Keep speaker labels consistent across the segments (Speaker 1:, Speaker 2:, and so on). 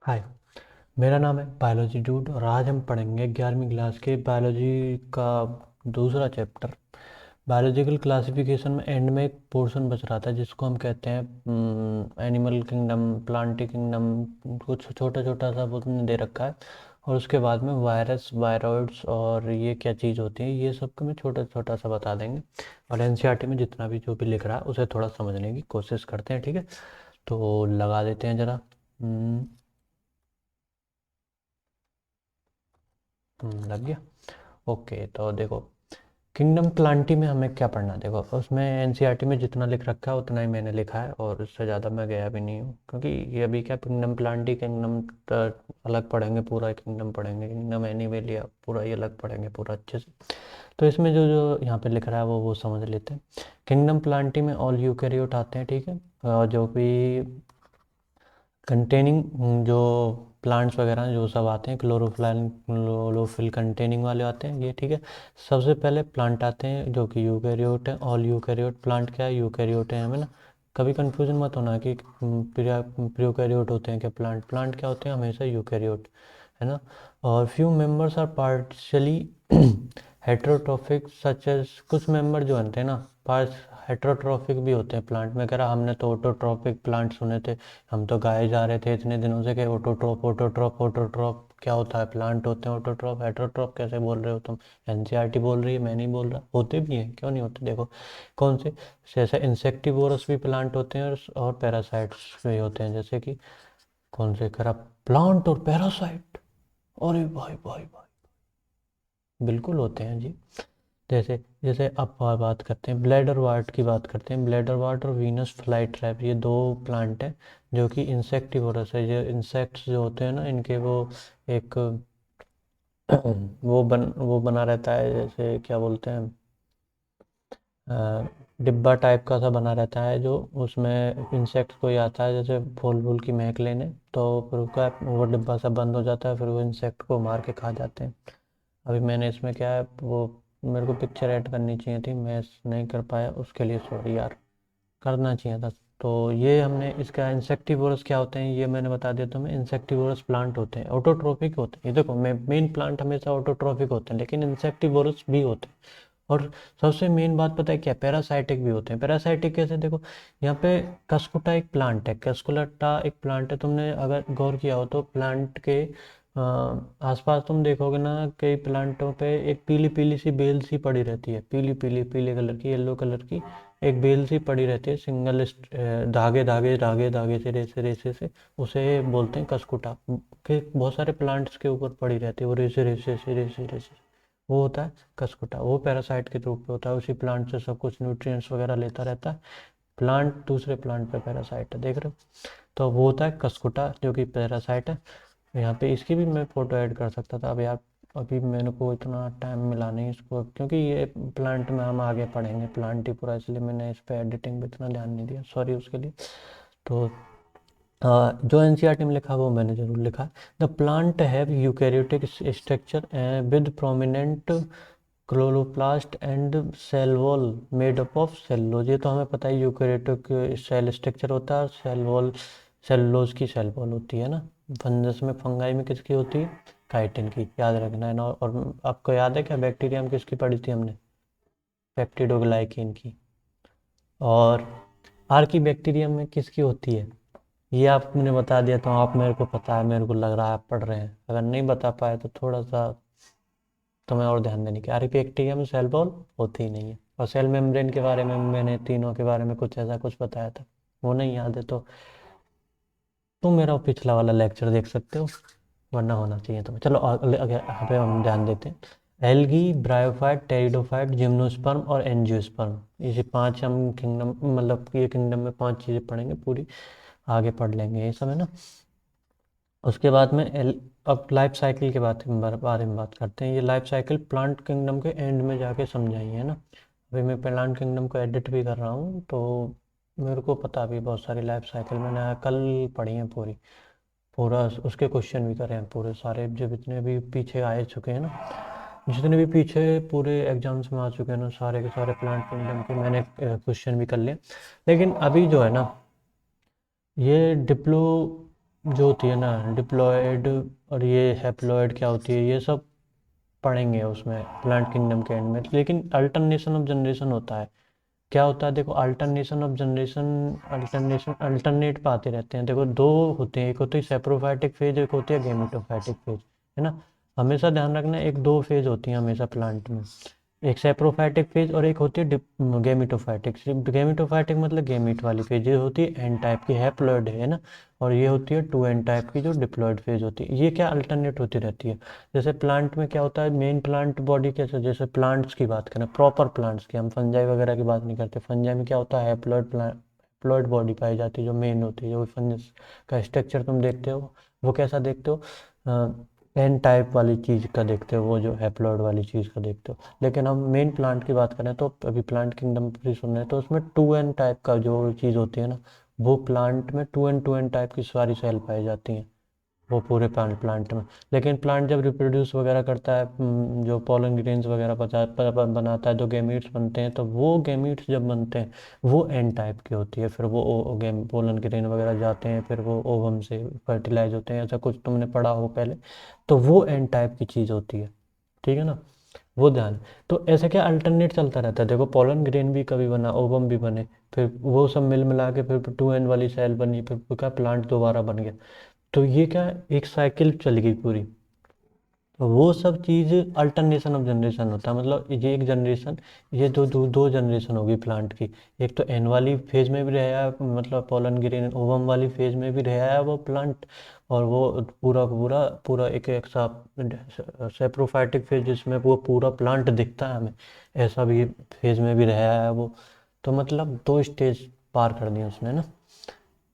Speaker 1: हाय, मेरा नाम है बायोलॉजी डूड और आज हम पढ़ेंगे 11वीं क्लास के बायोलॉजी का दूसरा चैप्टर। बायोलॉजिकल क्लासिफिकेशन में एंड में एक पोर्शन बच रहा था जिसको हम कहते हैं एनिमल किंगडम, प्लांट किंगडम। कुछ छोटा छोटा सा उसने दे रखा है और उसके बाद में वायरस, वायरॉइड्स और ये क्या चीज़ होती है, ये सब को मैं छोटा छोटा सा बता देंगे। और एनसीईआरटी में जितना भी जो भी लिख रहा है उसे थोड़ा समझने की कोशिश करते हैं, ठीक है। तो लगा देते हैं ज़रा। लग गया। ओके, तो देखो, किंगडम प्लांटी में हमें क्या पढ़ना है। देखो, उसमें एनसीईआरटी में जितना लिख रखा है उतना ही मैंने लिखा है और उससे ज़्यादा मैं गया भी नहीं हूँ, क्योंकि ये अभी क्या किंगडम प्लांटी, किंगडम अलग पढ़ेंगे, पूरा किंगडम पढ़ेंगे, किंगडम एनिमेलिया पूरा ही अलग पढ़ेंगे पूरा अच्छे से। तो इसमें जो जो यहाँ पे लिख रहा है वो समझ लेते हैं। किंगडम प्लांटी में ऑल यूकेरियोट आते हैं, ठीक है। और जो भी कंटेनिंग, जो प्लांट्स वगैरह हैं, जो सब आते हैं क्लोरोफिल कंटेनिंग वाले आते हैं ये, ठीक है। सबसे पहले प्लांट आते हैं जो कि यूकेरियोट है। ऑल यूकेरियोट प्लांट क्या है, यूकेरियोट है, हमें ना कभी कंफ्यूजन मत होना कि प्रोकैरियोट होते हैं क्या। प्लांट प्लांट क्या होते हैं, हमेशा यूकेरियोट, है ना। और few members are partially heterotrophic such as, कुछ मेंबर जो होते हैं ना पार्स हेट्रोट्रोफिक भी होते हैं प्लांट में। कह रहा हमने तो ऑटोट्रोपिक प्लांट सुने थे, हम तो गाए जा रहे थे इतने दिनों से कि ऑटोट्रोप ऑटोट्रोप ऑटोट्रोप क्या होता है, प्लांट होते हैं ऑटोट्रोप, हेट्रोट्रोप कैसे बोल रहे हो तुम। एनसीईआरटी बोल रही है, मैं नहीं बोल रहा। होते भी हैं, क्यों नहीं होते। देखो कौन से, जैसे इंसेक्टिवोरस भी प्लांट होते हैं और पैरासाइट्स भी होते हैं, जैसे कि कौन से, करा प्लांट और पैरासाइट। अरे भाई भाई भाई, बिल्कुल होते हैं जी। जैसे जैसे अब बात करते हैं ब्लैडर वार्ट की, बात करते हैं ब्लैडर वार्ट और वीनस फ्लाई ट्रैप, ये दो प्लांट हैं जो कि इंसेक्टिवोरस है। ये इंसेक्ट्स जो होते हैं ना इनके वो एक वो बना रहता है, जैसे क्या बोलते हैं, डिब्बा टाइप का सा बना रहता है, जो उसमें इंसेक्ट कोई आता है जैसे फूल फूल की महक लेने, तो फिर उसका वो डिब्बा सा बंद हो जाता है, फिर वो इंसेक्ट को मार के खा जाते हैं। अभी मैंने इसमें क्या है वो, मेरे को पिक्चर ऐड करनी चाहिए थी, मैं नहीं कर पाया, उसके लिए सॉरी यार, करना चाहिए था। तो ये हमने इसका इंसेक्टिवोरस क्या होते हैं ये मैंने बता दिया तुम्हें। इंसेक्टिवोरस प्लांट होते हैं, ऑटोट्रोफिक होते हैं। ये देखो, मेन प्लांट हमेशा ऑटोट्रोफिक होते हैं, लेकिन इंसेक्टिवोरस भी होते हैं। और सबसे मेन बात पता है क्या, पैरासाइटिक भी होते हैं। पैरासाइटिक कैसे, देखो यहाँ पे कस्कुटा एक प्लांट है, कस्कुलटा एक प्लांट है। तुमने अगर गौर किया हो तो प्लांट के आसपास तुम देखोगे ना, कई प्लांटों पे एक पीली पीली सी बेल सी पड़ी रहती है, पीली पीली पीले कलर की, येलो कलर की एक बेल सी पड़ी रहती है, सिंगल धागे धागे धागे धागे से रेसे रेसे से, उसे बोलते हैं कस्कुटा। के बहुत सारे प्लांट्स के ऊपर पड़ी रहती है वो, रेसे रेसे से रेसे रेसे, वो होता है कस्कुटा। वो पैरासाइट के रूप में होता है, उसी प्लांट से सब कुछ न्यूट्रिएंट्स वगैरह लेता रहता है। प्लांट दूसरे प्लांट पे पैरासाइट है, देख रहे हो। तो वो होता है कस्कुटा जो कि पैरासाइट है। यहाँ पे इसकी भी मैं फ़ोटो ऐड कर सकता था, अब यार अभी मेरे को इतना टाइम मिला नहीं इसको, क्योंकि ये प्लांट में हम आगे पढ़ेंगे प्लांट ही पूरा, इसलिए मैंने इस पर एडिटिंग पे इतना ध्यान नहीं दिया, सॉरी उसके लिए। तो जो एनसीईआरटी में लिखा वो मैंने जरूर लिखा है। The plant have eukaryotic structure with prominent chloroplast and cell wall made up of cellulose. ये तो हमें पता है, यूकैरियोटिक सेल स्ट्रक्चर होता है और सेल वॉल सेलुलोज की सेल वॉल होती है ना। फंगस में, फंगाई में किसकी होती है, काइटिन की, याद रखना है ना। और आपको याद है क्या बैक्टीरिया में किसकी पढ़ी थी हमने, पेप्टिडोग्लाइकिन की। और आर्की बैक्टीरियम में किसकी होती है, ये आपने बता दिया तो आप, मेरे को पता है, मेरे को लग रहा है आप पढ़ रहे हैं। अगर नहीं बता पाए तो थोड़ा सा तुम्हें और ध्यान देने की। आरपीएक्टिया में सेल वॉल होती ही नहीं है। और सेल मेम्ब्रेन के बारे में मैंने तीनों के बारे में कुछ ऐसा कुछ बताया था, वो नहीं याद है तो तुम मेरा पिछला वाला लेक्चर देख सकते हो, वरना होना चाहिए तुम्हें। चलो आगे यहाँ पे हम ध्यान देते हैं। एल्गी, ब्रायोफाइट, टेरिडोफाइट, जिम्नोस्पर्म और एंजियोस्पर्म, ये पांच हम किंगडम, मतलब ये किंगडम में पांच चीज़ें पढ़ेंगे पूरी, आगे पढ़ लेंगे ये सब, है ना। उसके बाद में अब लाइफ साइकिल के बारे में बात करते हैं। ये लाइफ साइकिल प्लांट किंगडम के एंड में जाके समझाई है ना। अभी मैं प्लांट किंगडम को एडिट भी कर रहा हूँ, तो मेरे को पता भी बहुत सारी लाइफ साइकिल मैंने कल पढ़ी है पूरी, पूरा उसके क्वेश्चन भी करे हैं पूरे सारे, जो जितने भी पीछे आए चुके हैं ना, जितने भी पीछे पूरे एग्जाम्स में आ चुके हैं ना, सारे के सारे प्लांट किंगडम के मैंने क्वेश्चन भी कर लिए। लेकिन अभी जो है ना, ये डिप्लो जो होती है ना डिप्लॉयड और ये हैप्लॉयड क्या होती है, ये सब पढ़ेंगे उसमें प्लांट किंगडम के एंड में। लेकिन अल्टरनेशन ऑफ जनरेशन होता है, क्या होता है देखो, अल्टरनेशन ऑफ जनरेशन, अल्टरनेट पे आते रहते हैं। देखो दो होते हैं, एक होती है सेप्रोफाइटिक फेज, एक होती है गेमेटोफाइटिक फेज, है ना। हमेशा ध्यान रखना, एक दो फेज होती है हमेशा प्लांट में, एक सेप्रोफाइटिक फेज और एक होती है गेमिटोफाइटिक। गेमिटोफाइटिक मतलब गेमिट वाली फेज, ये होती है एन टाइप की, हैप्लॉइड है ना। और ये होती है टू एन टाइप की जो डिप्लॉयड फेज होती है। ये क्या अल्टरनेट होती रहती है। जैसे प्लांट में क्या होता है, मेन प्लांट बॉडी कैसे, जैसे प्लांट्स की बात करें, प्रॉपर प्लांट्स की, हम फंजाई वगैरह की बात नहीं करते। फंजाई में क्या होता है, हैप्लॉइड प्लांट, हैप्लॉइड बॉडी पाई जाती है जो मेन होती है। जो फंगस का स्ट्रक्चर तुम देखते हो वो कैसा देखते हो, एन टाइप वाली चीज़ का देखते हो, वो जो हैप्लॉइड वाली चीज़ का देखते हो। लेकिन हम मेन प्लांट की बात करें तो अभी प्लांट किंगडम भी सुन रहे हैं, तो उसमें टू एन टाइप का जो चीज़ होती है ना, वो प्लांट में टू एन टाइप की सारी सेल पाई जाती हैं, वो पूरे प्लांट प्लांट में। लेकिन प्लांट जब रिप्रोड्यूस वगैरह करता है, जो पॉलन ग्रेन्स वगैरह बनाता है, जो गैमीट्स बनते हैं, तो वो गैमीट्स जब बनते हैं वो एन टाइप की होती है। फिर वो गेम पोलन ग्रेन वगैरह जाते हैं, फिर वो ओवम से फर्टिलाइज होते हैं, ऐसा कुछ तुमने पढ़ा हो पहले। तो वो एन टाइप की चीज़ होती है, ठीक है ना, वो ध्यान। तो ऐसे क्या अल्टरनेट चलता रहता है, देखो पोलन ग्रेन भी कभी बना, ओवम भी बने, फिर वो सब मिल मिला के फिर टू एन वाली सेल बनी, फिर क्या प्लांट दोबारा बन गया। तो ये क्या, एक साइकिल चल गई पूरी। तो वो सब चीज़ अल्टरनेशन ऑफ जनरेशन होता है, मतलब ये एक जनरेशन, ये दो जनरेशन होगी प्लांट की। एक तो एन वाली फेज में भी रहा है, मतलब पोलन ग्रेन ओवम वाली फेज में भी रहा है वो प्लांट, और वो पूरा पूरा पूरा एक सा सेप्रोफाइटिक फेज जिसमें वो पूरा प्लांट दिखता है हमें, ऐसा भी फेज में भी रहा है वो। तो मतलब दो स्टेज पार कर दिए उसने ना।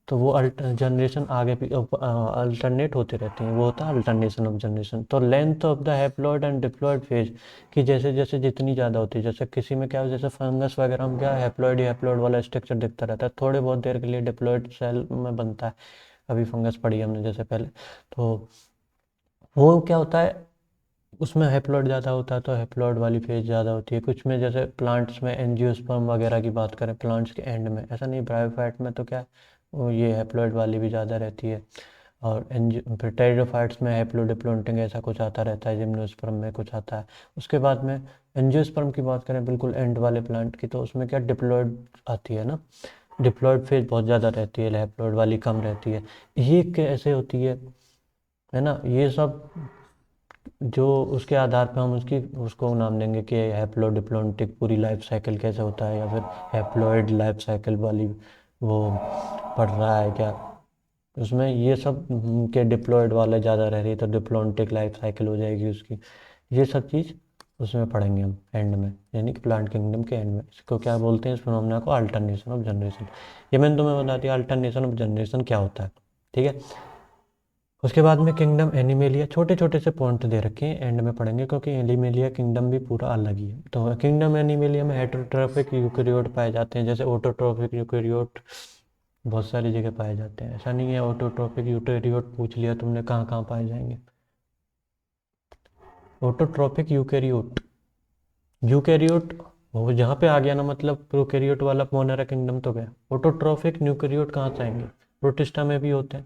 Speaker 1: तो वो जनरेशन आगे भी अल्टरनेट होते रहते हैं, वो होता है अल्टरनेशन ऑफ जनरेशन। तो length of the haploid and diploid phase कि जैसे जैसे जितनी ज़्यादा होती है, जैसे किसी में क्या है, जैसे फंगस वगैरह में क्या हैप्लॉइड ही हैप्लॉइड वाला स्ट्रक्चर दिखता रहता है, थोड़े बहुत देर के लिए डिप्लॉइड सेल में बनता है। अभी फंगस पढ़ी हमने जैसे पहले, तो वो क्या होता है, उसमें हैप्लॉइड ज़्यादा होता है तो हैप्लॉइड वाली फेज ज़्यादा होती है। कुछ में जैसे प्लांट्स में एंजियोस्पर्म वगैरह की बात करें, प्लांट्स के एंड में, ऐसा नहीं ब्रायोफाइट में तो क्या है, वो ये हैप्लॉइड वाली भी ज़्यादा रहती है। और फिर टेरिडोफाइट्स में हैप्लोडिप्लोइडिंग ऐसा कुछ आता रहता है, जिम्नोस्पर्म में कुछ आता है। उसके बाद में एंजियोस्पर्म की बात करें बिल्कुल एंड वाले प्लांट की, तो उसमें क्या डिप्लॉइड आती है ना, डिप्लॉइड फेज बहुत ज़्यादा रहती है, हैप्लॉइड वाली कम रहती है। ये कैसे होती है ना, ये सब जो उसके आधार पे हम उसकी उसको नाम देंगे कि हैप्लोडिप्लोइडिक पूरी लाइफ साइकिल कैसे होता है, या फिर हैप्लॉइड लाइफ साइकिल वाली वो पढ़ रहा है क्या, उसमें ये सब के डिप्लॉयड वाला ज़्यादा रह रही है तो डिप्लॉन्टिक लाइफ साइकिल हो जाएगी उसकी। ये सब चीज़ उसमें पढ़ेंगे हम एंड में, यानी कि प्लांट किंगडम के एंड में। इसको क्या बोलते हैं, इस फिनोमेना को अल्टरनेशन ऑफ जनरेशन। ये मैंने तुम्हें बता दिया अल्टरनेशन ऑफ जनरेशन क्या होता है, ठीक है। उसके बाद में किंगडम एनिमेलिया, छोटे छोटे से पॉइंट दे रखे हैं, एंड में पढ़ेंगे, क्योंकि एनिमेलिया किंगडम भी पूरा अलग ही है। तो किंगडम एनिमेलिया में हेटेरोट्रॉफिक यूकेरियोट पाए जाते हैं, जैसे ऑटोट्रॉफिक यूकेरियोट बहुत सारी जगह पाए जाते हैं। ऐसा नहीं है ऑटोट्रॉफिक यूकेरियोट पूछ लिया तुमने कहाँ कहाँ पाए जाएंगे। ऑटोट्रॉफिक यूकेरियोट, यूकेरियोट वो जहाँ पे आ गया ना, मतलब प्रोकैरियोट वाला मोनेरा किंगडम तो गया। ऑटोट्रॉफिक यूकेरियोट कहाँ से आएंगे, प्रोटिस्टा में भी होते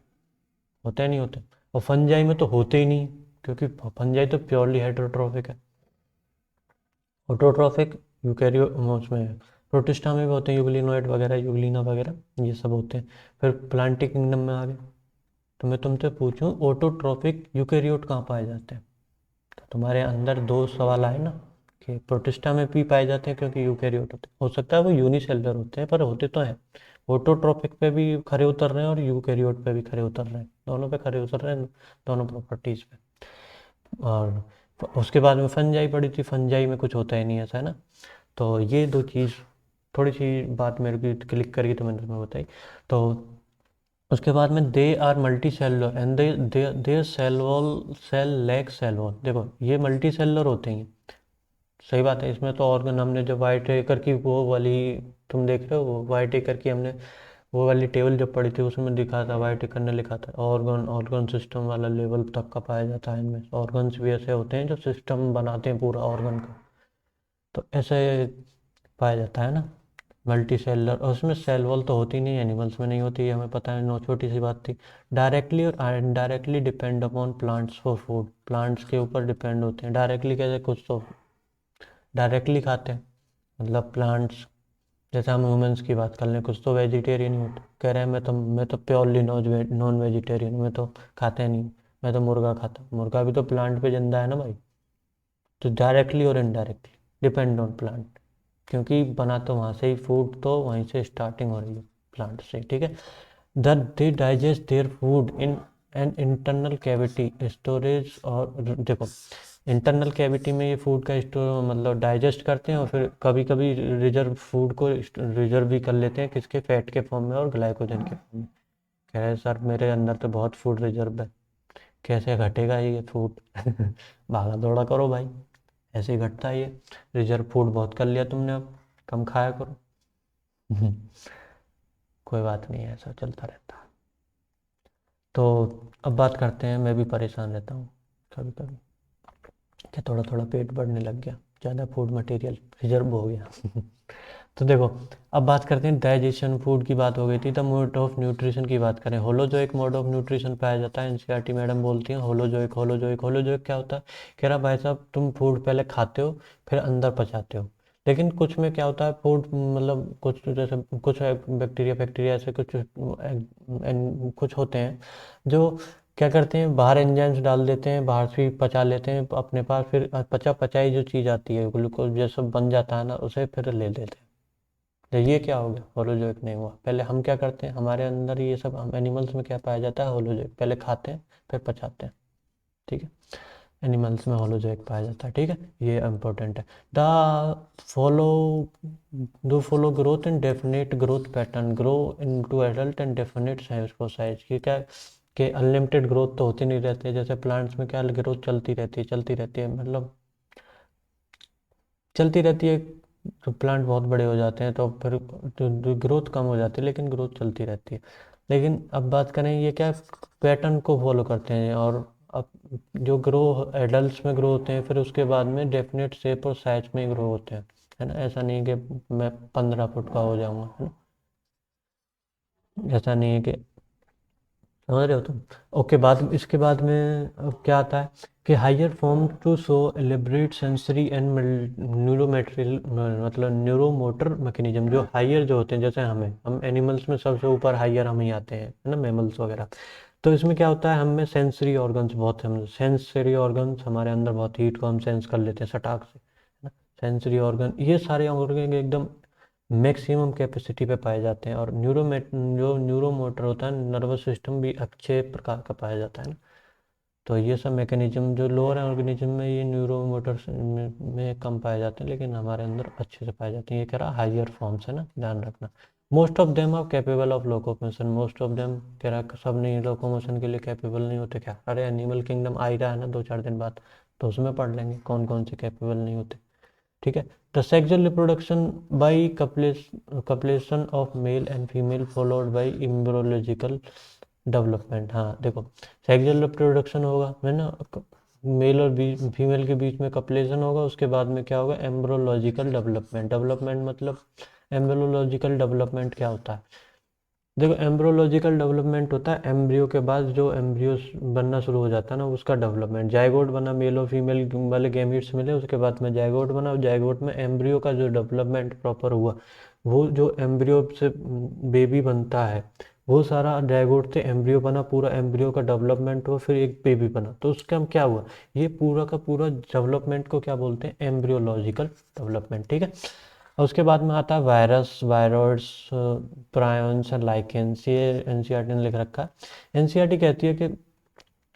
Speaker 1: नहीं होते। और फंजाई में तो होते ही नहीं, क्योंकि फंजाई तो प्योरली हेटेरोट्रॉफिक है। ऑटोट्रॉफिक यूकेरियो उसमें प्रोटिस्टा में भी होते हैं, यूग्लिनोइड वगैरह, यूग्लिना वगैरह ये सब होते हैं। फिर प्लांटिक किंगडम में आ गए। तो मैं तुमसे पूछूं ऑटोट्रॉफिक यूकेरियोट कहाँ पाए जाते हैं, तो तुम्हारे अंदर दो सवाल आए ना, कि प्रोटिस्टा में भी पाए जाते हैं क्योंकि यूकेरियोट होते हैं, हो सकता है वो यूनिसेलुलर होते हैं पर होते तो हैं। ऑटोट्रॉफिक पे भी खरे उतर रहे हैं और यूकेरियोट पे भी खरे उतर रहे हैं, दोनों पे खरे उतर रहे हैं, दोनों प्रॉपर्टीज पे। और उसके बाद में फंजाई पड़ी थी, फंजाई में कुछ होता ही नहीं ऐसा, है ना। तो ये दो चीज़, थोड़ी सी बात मेरे को क्लिक करी तो मैंने तुम्हें बताई। तो उसके बाद में they are multicellular and they cell wall cell lack cell wall, देखो ये मल्टी सेलुलर होते हैं, सही बात है। इसमें तो ऑर्गन हमने जो वाइट एकर की वो वाली, तुम देख रहे हो वो वाइट एकर की हमने वो वाली टेबल जब पढ़ी थी, उसमें दिखा था, वाइट एकर ने लिखा था ऑर्गन ऑर्गन सिस्टम वाला लेवल तक का पाया जाता है इनमें। ऑर्गन्स भी ऐसे होते हैं जो सिस्टम बनाते हैं पूरा ऑर्गन का, तो ऐसे पाया जाता है ना। मल्टी सेलर, और उसमें सेल वॉल तो होती नहीं, एनिमल्स में नहीं होती, ये हमें पता है, नो छोटी सी बात थी। डायरेक्टली और indirectly depend upon plants for food, plants के ऊपर डिपेंड होते हैं। डायरेक्टली कैसे, कुछ तो डायरेक्टली खाते हैं, मतलब प्लांट्स, जैसे हम ह्यूमंस की बात कर लें, कुछ तो वेजिटेरियन ही होते, कह रहे हैं मैं तो प्योरली नॉन वेजिटेरियन, मैं तो खाते नहीं, मैं तो मुर्गा खाता हूँ, मुर्गा भी तो प्लांट पे जिंदा है ना भाई। तो डायरेक्टली और इनडायरेक्टली डिपेंड ऑन प्लांट, क्योंकि बना तो वहाँ से ही, फूड तो वहीं से स्टार्टिंग हो रही है, प्लांट से, ठीक है। That they digest their food in an internal cavity storage, और देखो इंटरनल कैविटी में ये फूड का स्टोर मतलब डाइजेस्ट करते हैं, और फिर कभी कभी रिजर्व फूड को रिजर्व भी कर लेते हैं, किसके, फैट के फॉर्म में और ग्लाइकोजन के फॉर्म में। कह रहे हैं सर मेरे अंदर तो बहुत फूड रिजर्व है, कैसे घटेगा ये फूड भागा दौड़ा करो भाई, ऐसे ही घटता है ये, रिजर्व फूड बहुत कर लिया तुमने, अब कम खाया करो। कोई बात नहीं है, ऐसा चलता रहता है। तो अब बात करते हैं, मैं भी परेशान रहता हूँ कभी कभी, कि थोड़ा थोड़ा पेट बढ़ने लग गया, ज़्यादा फूड मटेरियल रिजर्व हो गया। तो देखो, अब बात करते हैं डाइजेशन, फूड की बात हो गई थी, तो मोड ऑफ न्यूट्रिशन की बात करें, होलोजोइक मोड ऑफ न्यूट्रिशन पाया जाता है। एनसीईआरटी मैडम बोलती हैं होलोजोइक, होलोजोइक, होलोजोइक क्या होता है, कह रहा भाई साहब तुम फूड पहले खाते हो फिर अंदर पचाते हो, लेकिन कुछ में क्या होता है, फूड मतलब कुछ जैसे कुछ बैक्टीरिया फैक्टीरिया ऐसे कुछ कुछ होते हैं जो क्या करते हैं, बाहर एंजाइम्स डाल देते हैं, बाहर से ही पचा लेते हैं अपने पास, फिर पचा पचाई जो चीज़ आती है ग्लूकोज जैसा बन जाता है ना, उसे फिर ले लेते हैं। तो ये क्या हो गया, होलोजोइक नहीं हुआ। पहले हम क्या करते हैं, हमारे अंदर ये सब, हम एनिमल्स में क्या पाया जाता है, होलोजोइक, पहले खाते हैं फिर पचाते हैं, ठीक है। एनिमल्स में होलोजोइक पाया जाता है, ठीक है, ये इंपॉर्टेंट है। द फॉलो दो follow growth and definite growth pattern, grow into adult and definite size for size, ये क्या कि अनलिमिटेड ग्रोथ तो होती नहीं रहती है, जैसे प्लांट्स में क्या ग्रोथ चलती रहती है, चलती रहती है, मतलब चलती रहती है, तो प्लांट बहुत बड़े हो जाते हैं तो फिर ग्रोथ कम हो जाती है, लेकिन ग्रोथ चलती रहती है। लेकिन अब बात करें, ये क्या पैटर्न को फॉलो करते हैं, और अब जो ग्रो एडल्ट्स में ग्रो होते हैं, फिर उसके बाद में डेफिनेट शेप और साइज में ग्रो होते हैं, है ना। ऐसा नहीं है कि मैं 15 फुट का हो जाऊंगा, है ना, ऐसा नहीं है कि, समझ रहे हो तुम। ओके, बाद इसके बाद में अब क्या आता है कि higher form to show elaborate sensory and neuromaterial, मतलब न्यूरोमोटर मैकेनिज्म, जो हायर जो होते हैं, जैसे हम एनिमल्स में सबसे ऊपर हायर हम ही आते हैं, है ना, मैमल्स वगैरह। तो इसमें क्या होता है, हमें सेंसरी ऑर्गन्स बहुत, हम सेंसरी ऑर्गन्स हमारे अंदर बहुत, हीट को हम सेंस कर लेते हैं सटाक से, है ना। सेंसरी ऑर्गन, ये सारे ऑर्गन एकदम मैक्सिमम कैपेसिटी पे पाए जाते हैं, और जो न्यूरोमोटर होता है, नर्वस सिस्टम भी अच्छे प्रकार का पाया जाता है ना। तो ये सब मैकेनिज्म जो लोअर ऑर्गेनिज्म में ये न्यूरोमोटर में कम पाए जाते हैं, लेकिन हमारे अंदर अच्छे से पाए जाते हैं, ये कह रहा हायर फॉर्म्स, है ना, ध्यान रखना। Most of them are capable of locomotion, most of them कह रहा सब नहीं लोकोमोशन के लिए कैपेबल नहीं होते क्या, अरे एनिमल किंगडम आ ही रहा है ना 2-4 दिन बाद, तो उसमें पढ़ लेंगे कौन कौन से कैपेबल नहीं होते, ठीक है। The sexual reproduction by copulation of male and female followed by embryological development, हाँ देखो, सेक्सुअल रिप्रोडक्शन होगा, है ना, मेल और फीमेल के बीच में कपलेशन होगा, उसके बाद में क्या होगा, एम्ब्रोलॉजिकल डेवलपमेंट, डेवलपमेंट मतलब एम्ब्रोलॉजिकल डेवलपमेंट क्या होता है, देखो एम्ब्रोलॉजिकल डेवलपमेंट होता है एम्ब्रियो के बाद जो एम्ब्रियो बनना शुरू हो जाता है ना, उसका डेवलपमेंट, जाइगोट बना, मेल और फीमेल वाले गैमीट्स मिले, उसके बाद में जाइगोट बना, और जाइगोट में एम्ब्रियो का जो डेवलपमेंट प्रॉपर हुआ, वो जो एम्ब्रियो से बेबी बनता है, वो सारा जाइगोट से एम्ब्रियो बना, पूरा एम्ब्रियो का डेवलपमेंट हुआ, फिर एक बेबी बना, तो उसका हम क्या हुआ, ये पूरा का पूरा डेवलपमेंट को क्या बोलते हैं, एम्ब्रियोलॉजिकल डेवलपमेंट, ठीक है। और उसके बाद में आता है virus, viroids, prions and lichens, ये एनसीईआरटी ने लिख रखा है। एनसीईआरटी कहती है कि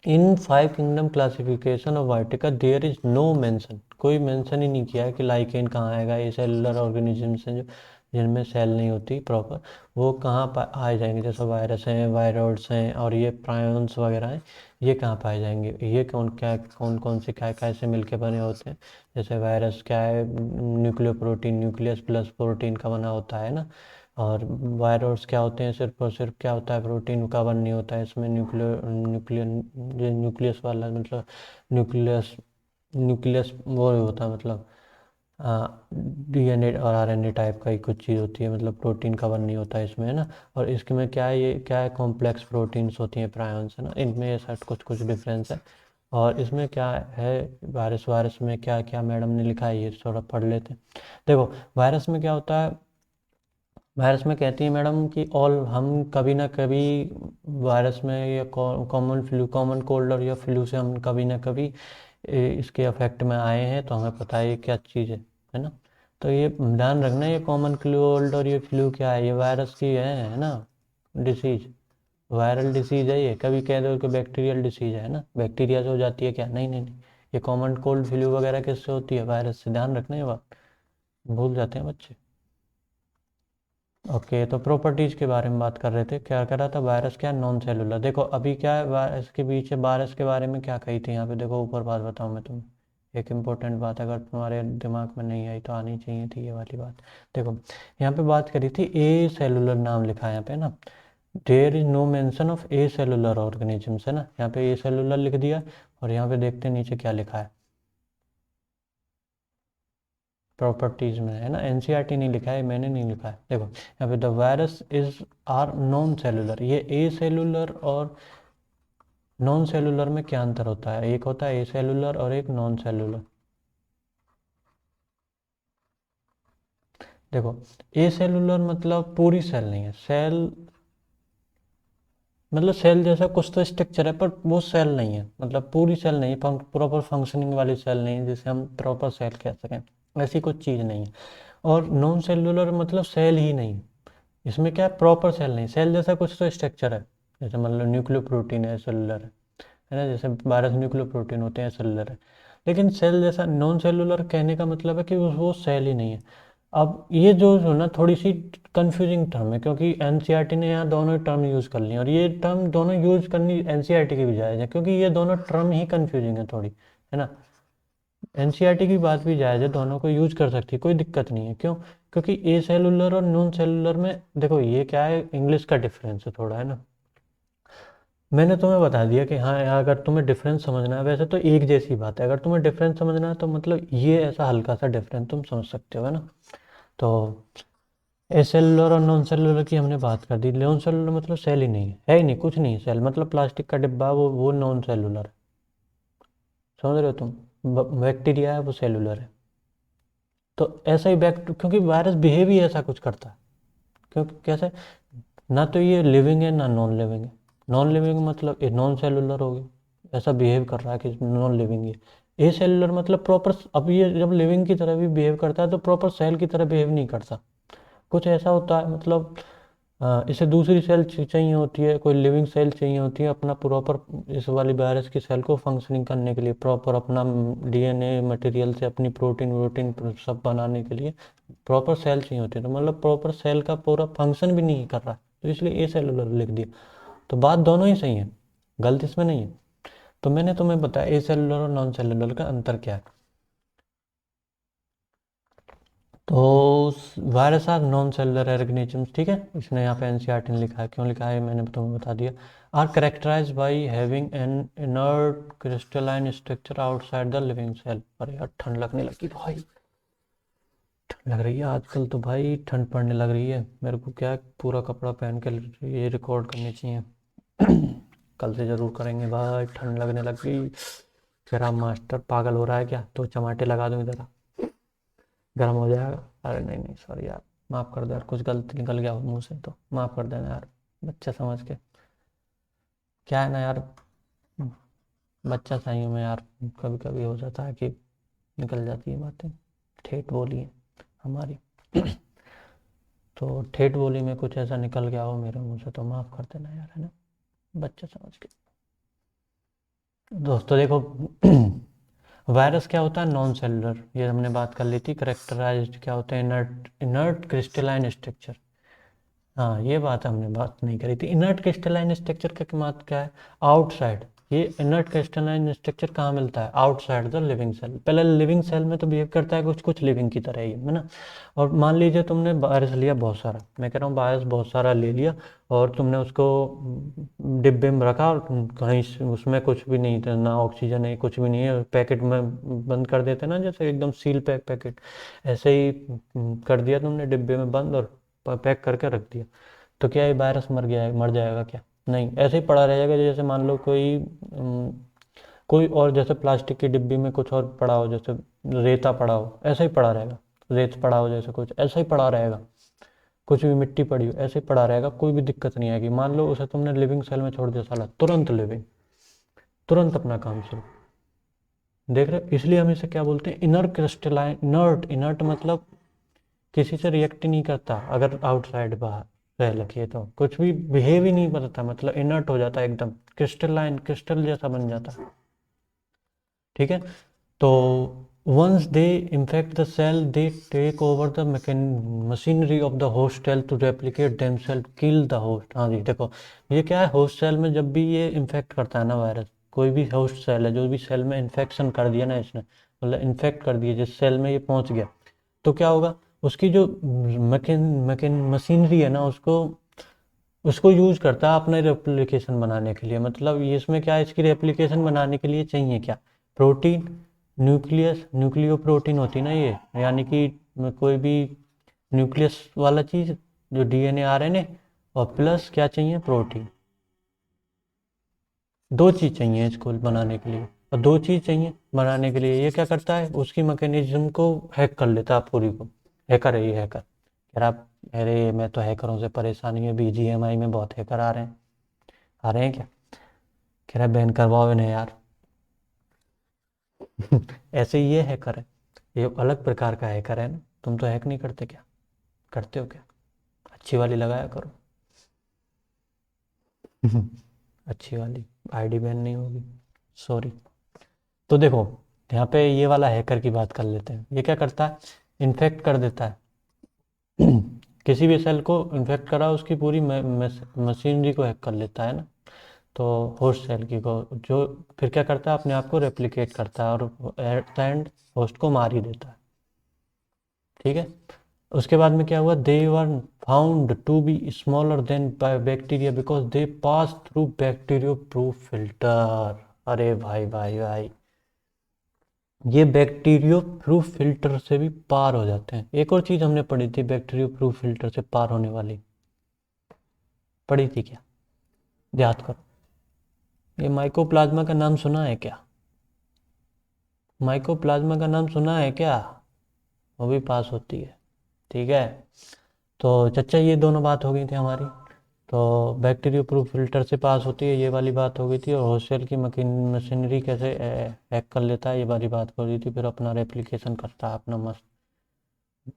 Speaker 1: इन 5 किंगडम क्लासिफिकेशन ऑफ वार्टिका देयर इज नो मेंशन, कोई मेंशन ही नहीं किया है कि लाइकेन कहाँ आएगा, ये सेलुलर ऑर्गेनिजम्स हैं जो जिनमें सेल नहीं होती प्रॉपर, वो कहाँ पाए जाएंगे, जैसे वायरस हैं, वायरॉइड्स हैं, और ये प्रायन्स वगैरह हैं, ये कहाँ पाए जाएंगे, ये कौन कौन से क्या कैसे मिलके बने होते हैं, जैसे वायरस क्या है, nucleo protein, nucleus plus protein का बना होता है ना, और वायरस क्या होते हैं, सिर्फ और सिर्फ क्या होता है, प्रोटीन का बन नहीं होता है, इसमें न्यूक्लियस वाला मतलब न्यूक्लियस न्यूक्लियस वो होता है, मतलब डीएनए और आरएनए टाइप का ही कुछ चीज़ होती है, मतलब प्रोटीन कवर नहीं होता है इसमें, है ना। और इसमें क्या है, ये क्या है, कॉम्प्लेक्स प्रोटीन्स होती हैं, प्रायॉन्स, है ना, इनमें ये सब कुछ कुछ डिफरेंस है। और इसमें क्या है, वायरस वायरस में क्या क्या मैडम ने लिखा है, ये थोड़ा पढ़ लेते हैं। देखो, वायरस में क्या होता है, वायरस में कहती है मैडम कि ऑल हम कभी ना कभी वायरस में या कॉमन फ्लू, कॉमन कोल्ड और या फ्लू से हम कभी ना कभी इसके अफेक्ट में आए हैं, तो हमें पता है ये क्या चीज़ है ना। तो ये ध्यान रखना, ये कॉमन कोल्ड और ये फ्लू क्या है, ये वायरस की है ना, डिसीज, वायरल डिसीज है ये। कभी कह दो कि बैक्टीरियल डिसीज है ना, बैक्टीरिया से हो जाती है क्या, नहीं नहीं नहीं, ये कॉमन कोल्ड फ्लू वगैरह किससे होती है, वायरस से। ध्यान रखना ये बात, भूल जाते हैं बच्चे। ओके, तो प्रॉपर्टीज के बारे में बात कर रहे थे, क्या कर रहा था, वायरस क्या, नॉन सेलुलर। देखो अभी क्या है, वायरस के पीछे वायरस के बारे में क्या कही थी यहाँ पे, देखो ऊपर बात बताऊँ मैं तुम्हें, एक इम्पोर्टेंट बात अगर तुम्हारे दिमाग में नहीं आई तो आनी चाहिए थी ये वाली बात। देखो यहाँ पे बात करी थी ए सेलुलर, नाम लिखा है यहाँ पे ना, there is no mention of acellular organisms, है ना, यहाँ पे ए सेलुलर लिख दिया। और यहाँ पे देखते हैं नीचे क्या लिखा है, प्रॉपर्टीज में, है ना, एनसीईआरटी नहीं लिखा है, मैंने नहीं लिखा है। देखो यहाँ पे the virus is are non cellular, ये ए सेलुलर और नॉन सेलुलर में क्या अंतर होता है, एक होता है ए सेलुलर और एक नॉन सेलुलर। देखो ए सेलुलर मतलब पूरी सेल नहीं है, सेल मतलब सेल जैसा कुछ तो स्ट्रक्चर है, पर वो सेल नहीं है, मतलब पूरी सेल नहीं है, प्रॉपर फंक्शनिंग वाली सेल नहीं है जिसे हम प्रॉपर सेल कह सकें, ऐसी कुछ चीज़ नहीं है। और नॉन सेलुलर मतलब सेल ही नहीं है, इसमें क्या है, प्रॉपर सेल नहीं, सेल जैसा कुछ तो स्ट्रक्चर है, जैसे मतलब न्यूक्लियो प्रोटीन है, सेलुलर है ना, जैसे 12 न्यूक्लियो प्रोटीन होते हैं, सेलुलर है। लेकिन सेल जैसा नॉन सेलुलर कहने का मतलब है कि वो सेल ही नहीं है। अब ये जो ना थोड़ी सी कंफ्यूजिंग टर्म है, क्योंकि एनसीईआरटी ने यहाँ दोनों टर्म यूज़ कर ली, और ये टर्म दोनों यूज़ करनी एनसीईआरटी की भी जायज़ है, क्योंकि ये दोनों टर्म ही कंफ्यूजिंग है थोड़ी, है ना। एनसीईआरटी की बात भी जायज़ है, दोनों को यूज कर सकती है, कोई दिक्कत नहीं है, क्यों, क्योंकि ए सेलुलर और नॉन सेलुलर में देखो ये क्या है, इंग्लिश का डिफरेंस है थोड़ा, है ना। मैंने तुम्हें बता दिया कि हाँ यार, अगर तुम्हें डिफरेंस समझना है, वैसे तो एक जैसी बात है, अगर तुम्हें डिफरेंस समझना है तो मतलब ये ऐसा हल्का सा डिफरेंस तुम समझ सकते हो, है ना। तो ए सेलुलर और नॉन सेलुलर की हमने बात कर दी, नॉन सेलुलर मतलब सेल ही नहीं है ही नहीं, कुछ नहीं, सेल मतलब प्लास्टिक का डिब्बा, वो नॉन सेलुलर है, समझ रहे हो तुम। बैक्टीरिया है वो सेलुलर है। तो ऐसा ही क्योंकि वायरस बिहेव ही ऐसा कुछ करता है, क्योंकि कैसे, ना तो ये लिविंग है ना नॉन लिविंग है, नॉन लिविंग मतलब ये नॉन सेलुलर हो गया, ऐसा बिहेव कर रहा है कि नॉन लिविंग है। ए सेलुलर मतलब प्रॉपर, अब ये जब लिविंग की तरह भी बिहेव करता है तो प्रॉपर सेल की तरह बिहेव नहीं करता, कुछ ऐसा होता है, मतलब इसे दूसरी सेल चाहिए होती है, कोई लिविंग सेल चाहिए होती है अपना प्रॉपर, इस वाली वायरस की सेल को फंक्शनिंग करने के लिए, प्रॉपर अपना डीएनए मटेरियल से अपनी प्रोटीन वोटीन सब बनाने के लिए प्रॉपर सेल चाहिए होती है, तो मतलब प्रॉपर सेल का पूरा फंक्शन भी नहीं कर रहा, तो इसलिए ए सेलुलर लिख दिया। तो बात दोनों ही सही है, गलत इसमें नहीं है। तो मैंने तुम्हें बताया ए सेलुलर और नॉन सेलुलर का अंतर क्या है। तो virus are non cellular organisms, ठीक है, इसने यहाँ पे एनसीईआरटी ने लिखा है, क्यों लिखा है मैंने तुम्हें बता दिया। Are characterise by having an inert crystalline structure outside the living cell. अरे यार ठंड लगने लगी भाई, ठंड लग रही है आजकल तो भाई, ठंड पड़ने लग रही है मेरे को, क्या पूरा कपड़ा पहन के ये रिकॉर्ड करनी चाहिए। कल से ज़रूर करेंगे भाई, ठंड लगने लग गई। फिर आप मास्टर पागल हो रहा है क्या, तो चमाटे लगा दूँ इधर, गर्म हो जाएगा। अरे नहीं नहीं सॉरी यार, माफ़ कर दो यार, कुछ गलत निकल गया हो मुंह से तो माफ़ कर देना यार, बच्चा समझ के। क्या है ना यार, बच्चा सही हूँ मैं यार, कभी कभी हो जाता है कि निकल जाती है बातें, ठेठ बोली है हमारी। तो ठेठ बोली में कुछ ऐसा निकल गया हो मेरे मुंह से तो माफ़ कर देना यार, है ना, बच्चा समझ के। दोस्तों देखो, वायरस क्या होता है, नॉन सेलुलर, ये हमने बात कर ली थी। करेक्टराइज्ड क्या होते हैं, इनर्ट, इनर्ट क्रिस्टलाइन स्ट्रक्चर। हाँ ये बात हमने बात नहीं करी थी, इनर्ट क्रिस्टलाइन स्ट्रक्चर का मतलब क्या है, आउटसाइड, ये इनर्ट क्रिस्टलाइन स्ट्रक्चर कहाँ मिलता है? Outside the living cell. पहले लिविंग सेल में तो बिहेव करता है कुछ कुछ लिविंग की तरह ही है ना। और मान लीजिए तुमने वायरस लिया बहुत सारा, मैं कह रहा हूँ वायरस बहुत सारा ले लिया, और तुमने उसको डिब्बे में रखा, और कहीं उसमें कुछ भी नहीं था, ना ऑक्सीजन नहीं, कुछ भी नहीं है, पैकेट में बंद कर देते ना, जैसे एकदम सील पैक पैकेट, ऐसे ही कर दिया तुमने डिब्बे में बंद, और पैक करके रख दिया। तो क्या ये वायरस मर जाएगा क्या? नहीं, ऐसे ही पड़ा रहेगा। जैसे मान लो कोई और, जैसे प्लास्टिक की डिब्बी में कुछ और पड़ा हो, जैसे रेता पड़ा हो, ऐसा ही पड़ा रहेगा। रेत पड़ा हो जैसे कुछ, ऐसा ही पड़ा रहेगा। कुछ भी मिट्टी पड़ी हो, ऐसे ही पड़ा रहेगा, कोई भी दिक्कत नहीं आएगी। मान लो उसे तुमने लिविंग सेल में छोड़ दिया, साला तुरंत लिविंग, तुरंत अपना काम शुरू। देख रहे हो? इसलिए हम इसे क्या बोलते हैं? Inner crystalline. इनर्ट, इनर्ट मतलब किसी से रिएक्ट ही नहीं करता। अगर आउटसाइड बाहर रह लगे तो कुछ भी बिहेव ही नहीं करता, मतलब इनर्ट हो जाता है एकदम, क्रिस्टलाइन, क्रिस्टल जैसा बन जाता है। ठीक है। तो once they infect the cell, they take over the machinery of the host cell to replicate themself, kill the host. हाँ जी, देखो ये क्या है, होस्ट सेल में जब भी ये इन्फेक्ट करता है ना वायरस, कोई भी होस्ट सेल है, जो भी सेल में इन्फेक्शन कर दिया ना इसने, मतलब इन्फेक्ट कर दिया, जिस सेल में ये पहुंच गया, तो क्या होगा, उसकी जो मशीनरी है ना, उसको उसको यूज करता है अपने रेप्लिकेशन बनाने के लिए। मतलब ये इसमें क्या है, इसकी रेप्लिकेशन बनाने के लिए चाहिए क्या? प्रोटीन, न्यूक्लियस, न्यूक्लियो प्रोटीन होती है ना ये, यानी कि कोई भी न्यूक्लियस वाला चीज, जो डीएनए आरएनए, और प्लस क्या चाहिए? प्रोटीन। दो चीज चाहिए इसको बनाने के लिए, और दो चीज चाहिए बनाने के लिए। ये क्या करता है, उसकी मैकेनिज्म को हैक कर लेता है पूरी को। हैकर है ये, हैकर। यार आप, अरे मैं तो हैकरों से परेशानी है, बीजीएमआई में बहुत हैकर आ रहे हैं। आ रहे हैं क्या? कह रहा है बैन करवाओ इन्हें यार। ऐसे ही ये हैकर है, ये अलग प्रकार का हैकर है ना। तुम तो हैक नहीं करते क्या? करते हो क्या? अच्छी वाली लगाया करो। अच्छी वाली, आईडी बैन नहीं होगी। सॉरी। तो देखो, यहाँ पे ये वाला हैकर की बात कर लेते हैं। ये क्या करता है, इन्फेक्ट कर देता है। किसी भी सेल को इन्फेक्ट करा, उसकी पूरी मशीनरी को हैक कर लेता है ना। तो होस्ट सेल की को जो फिर क्या करता है, अपने आप को रेप्लिकेट करता है, और एट द एंड होस्ट को मार ही देता है। ठीक है। उसके बाद में क्या हुआ, they were found to be smaller than bacteria because they pass through bacteria proof filter. अरे भाई भाई भाई, ये बैक्टीरियो प्रूफ फिल्टर से भी पार हो जाते हैं। एक और चीज हमने पढ़ी थी, बैक्टीरियो प्रूफ फिल्टर से पार होने वाली, पढ़ी थी क्या? याद करो। ये माइकोप्लाज्मा का नाम सुना है क्या? माइकोप्लाज्मा का नाम सुना है क्या? वो भी पास होती है। ठीक है। तो चच्चा, ये दोनों बात हो गई थी हमारी। तो बैक्टीरियो प्रूफ फिल्टर से पास होती है, ये वाली बात हो गई थी। और होस्टेल की मशीनरी कैसे हैक कर लेता है, ये वाली बात हो रही थी। फिर अपना रेप्लिकेशन करता है अपना मस्त।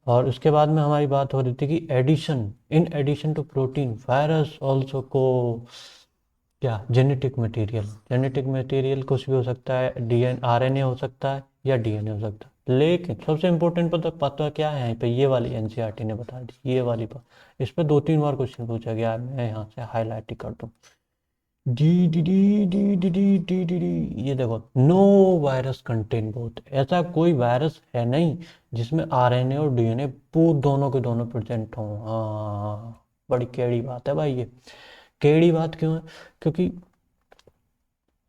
Speaker 1: और उसके बाद में हमारी बात हो रही थी कि addition, in addition to protein virus also को क्या, जेनेटिक मटेरियल। जेनेटिक मटेरियल कुछ भी हो सकता है, डीएन आरएनए हो सकता है, या डीएनए हो सकता है। लेकिन सबसे इम्पोर्टेंट पता क्या है यहाँ पे, ये वाली एनसीईआरटी ने बता दी, ये वाली बात। इस पर 2-3 बार क्वेश्चन पूछा गया है, मैं यहाँ से हाईलाइट ही कर दूँ। D D D D D D D D D, ये देखो, नो वायरस कंटेन बोथ। ऐसा कोई वायरस है नहीं जिसमें आरएनए और डीएनए दोनों के दोनों प्रेजेंट हों। हाँ, बड़ी कैड़ी बात है भाई ये। कैड़ी बात क्यों है? क्योंकि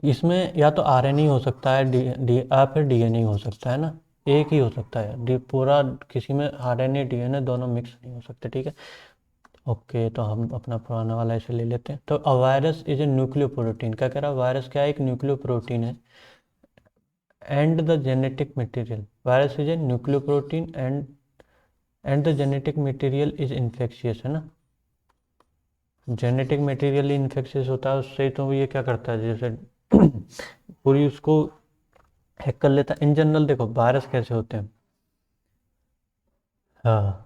Speaker 1: इसमें या तो आरएनए हो सकता है, या फिर डीएनए हो सकता है ना। एक ही हो सकता है, पूरा किसी में आरएनए डीएनए दोनों मिक्स नहीं हो सकते। ठीक है। ओके, तो हम अपना पुराना वाला ऐसे ले लेते हैं। तो a virus is a nucleo protein. क्या कह रहा है, वायरस क्या है, एक न्यूक्लियो प्रोटीन है। And the genetic material, virus is a nucleo protein and the genetic material is infectious, है ना। जेनेटिक मटेरियल इन्फेक्शियस होता है, उससे तो ये क्या करता है, जैसे पूरी उसको हैक कर लेता है। इन जनरल देखो वायरस कैसे होते हैं। हाँ,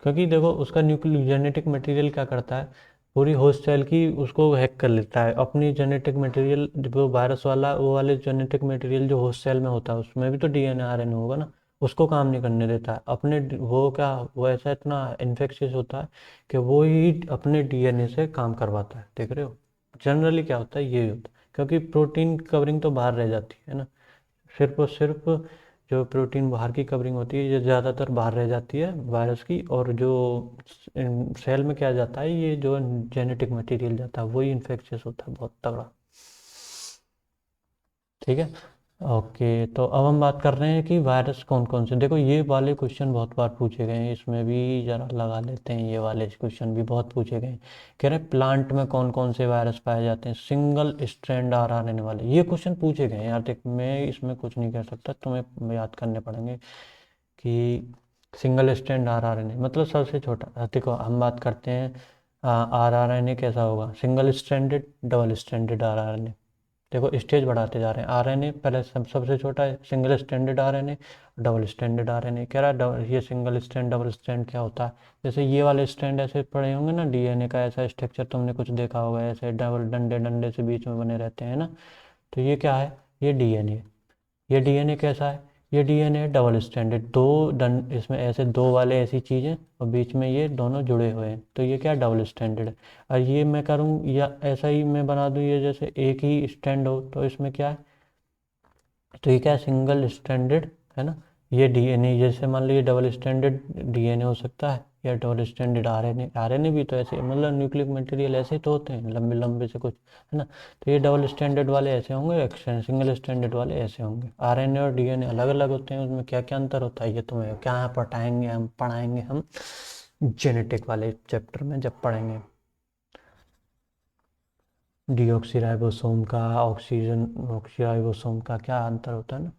Speaker 1: क्योंकि देखो उसका न्यूक्लियो जेनेटिक मटेरियल क्या करता है, पूरी होस्ट सेल की उसको हैक कर लेता है। अपनी जेनेटिक मटेरियल, जो वायरस वाला, वो वाले जेनेटिक मटेरियल जो होस्ट सेल में होता है, उसमें भी तो डीएनए आरएनए होगा ना, उसको काम नहीं करने देता है। अपने वो क्या, वो ऐसा इतना इन्फेक्शियस होता है कि वो ही अपने डीएनए से काम करवाता है। देख रहे हो? जनरली क्या होता है, ये होता है, क्योंकि प्रोटीन कवरिंग तो बाहर रह जाती है ना, सिर्फ और सिर्फ जो प्रोटीन बाहर की कवरिंग होती है ये ज़्यादातर बाहर रह जाती है वायरस की, और जो सेल में क्या जाता है, ये जो जेनेटिक मटेरियल जाता है वही इन्फेक्शियस होता है बहुत तगड़ा। ठीक है, ओके। तो अब हम बात कर रहे हैं कि वायरस कौन कौन से, देखो ये वाले क्वेश्चन बहुत बार पूछे गए हैं, इसमें भी ज़रा लगा लेते हैं, ये वाले क्वेश्चन भी बहुत पूछे गए हैं। कह रहे प्लांट में कौन कौन से वायरस पाए जाते हैं, सिंगल स्ट्रैंड आरएनए वाले, ये क्वेश्चन पूछे गए हैं यार। देख मैं इसमें कुछ नहीं कर सकता, तुम्हें याद करने पड़ेंगे कि सिंगल स्ट्रैंड आरएनए मतलब सबसे छोटा। देखो हम बात करते हैं आरएनए कैसा होगा, single stranded, double stranded RNA. देखो स्टेज बढ़ाते जा रहे हैं, आरएनए पहले सबसे छोटा है single stranded RNA, double stranded RNA. कह रहा है ये सिंगल स्ट्रैंड डबल स्ट्रैंड क्या होता है, जैसे ये वाले स्ट्रैंड ऐसे पड़े होंगे ना, डीएनए का ऐसा स्ट्रक्चर तुमने कुछ देखा होगा, ऐसे डबल डंडे डंडे से बीच में बने रहते हैं ना, तो ये क्या है, ये डीएनए। ये डीएनए कैसा है, ये डीएनए डबल स्ट्रैंडेड, दो डंड इसमें ऐसे दो वाले ऐसी चीज़ें और बीच में ये दोनों जुड़े हुए हैं, तो ये क्या डबल स्ट्रैंडेड है। और ये मैं करूँ या ऐसा ही मैं बना दूँ, ये जैसे एक ही स्ट्रैंड हो, तो इसमें क्या है, तो ये क्या है, सिंगल स्ट्रैंडेड है ना। ये डीएनए जैसे मान लीजिए डबल स्ट्रैंडेड डीएनए हो सकता है, या डबल स्ट्रैंडेड आरएनए, आरएनए भी तो ऐसे मतलब न्यूक्लिक मटेरियल ऐसे ही तो होते हैं लंबे लंबे से कुछ, है ना। तो ये डबल स्टैंडर्ड वाले ऐसे होंगे, सिंगल स्टैंडर्ड वाले ऐसे होंगे। आरएनए और डीएनए अलग अलग होते हैं, उसमें क्या क्या अंतर होता है ये तुम्हें क्या पढ़ाएंगे हम जेनेटिक वाले चैप्टर में जब पढ़ेंगे। डीऑक्सीराइबोसोम का ऑक्सीजन ऑक्सीराइबोसोम का क्या अंतर होता है ना,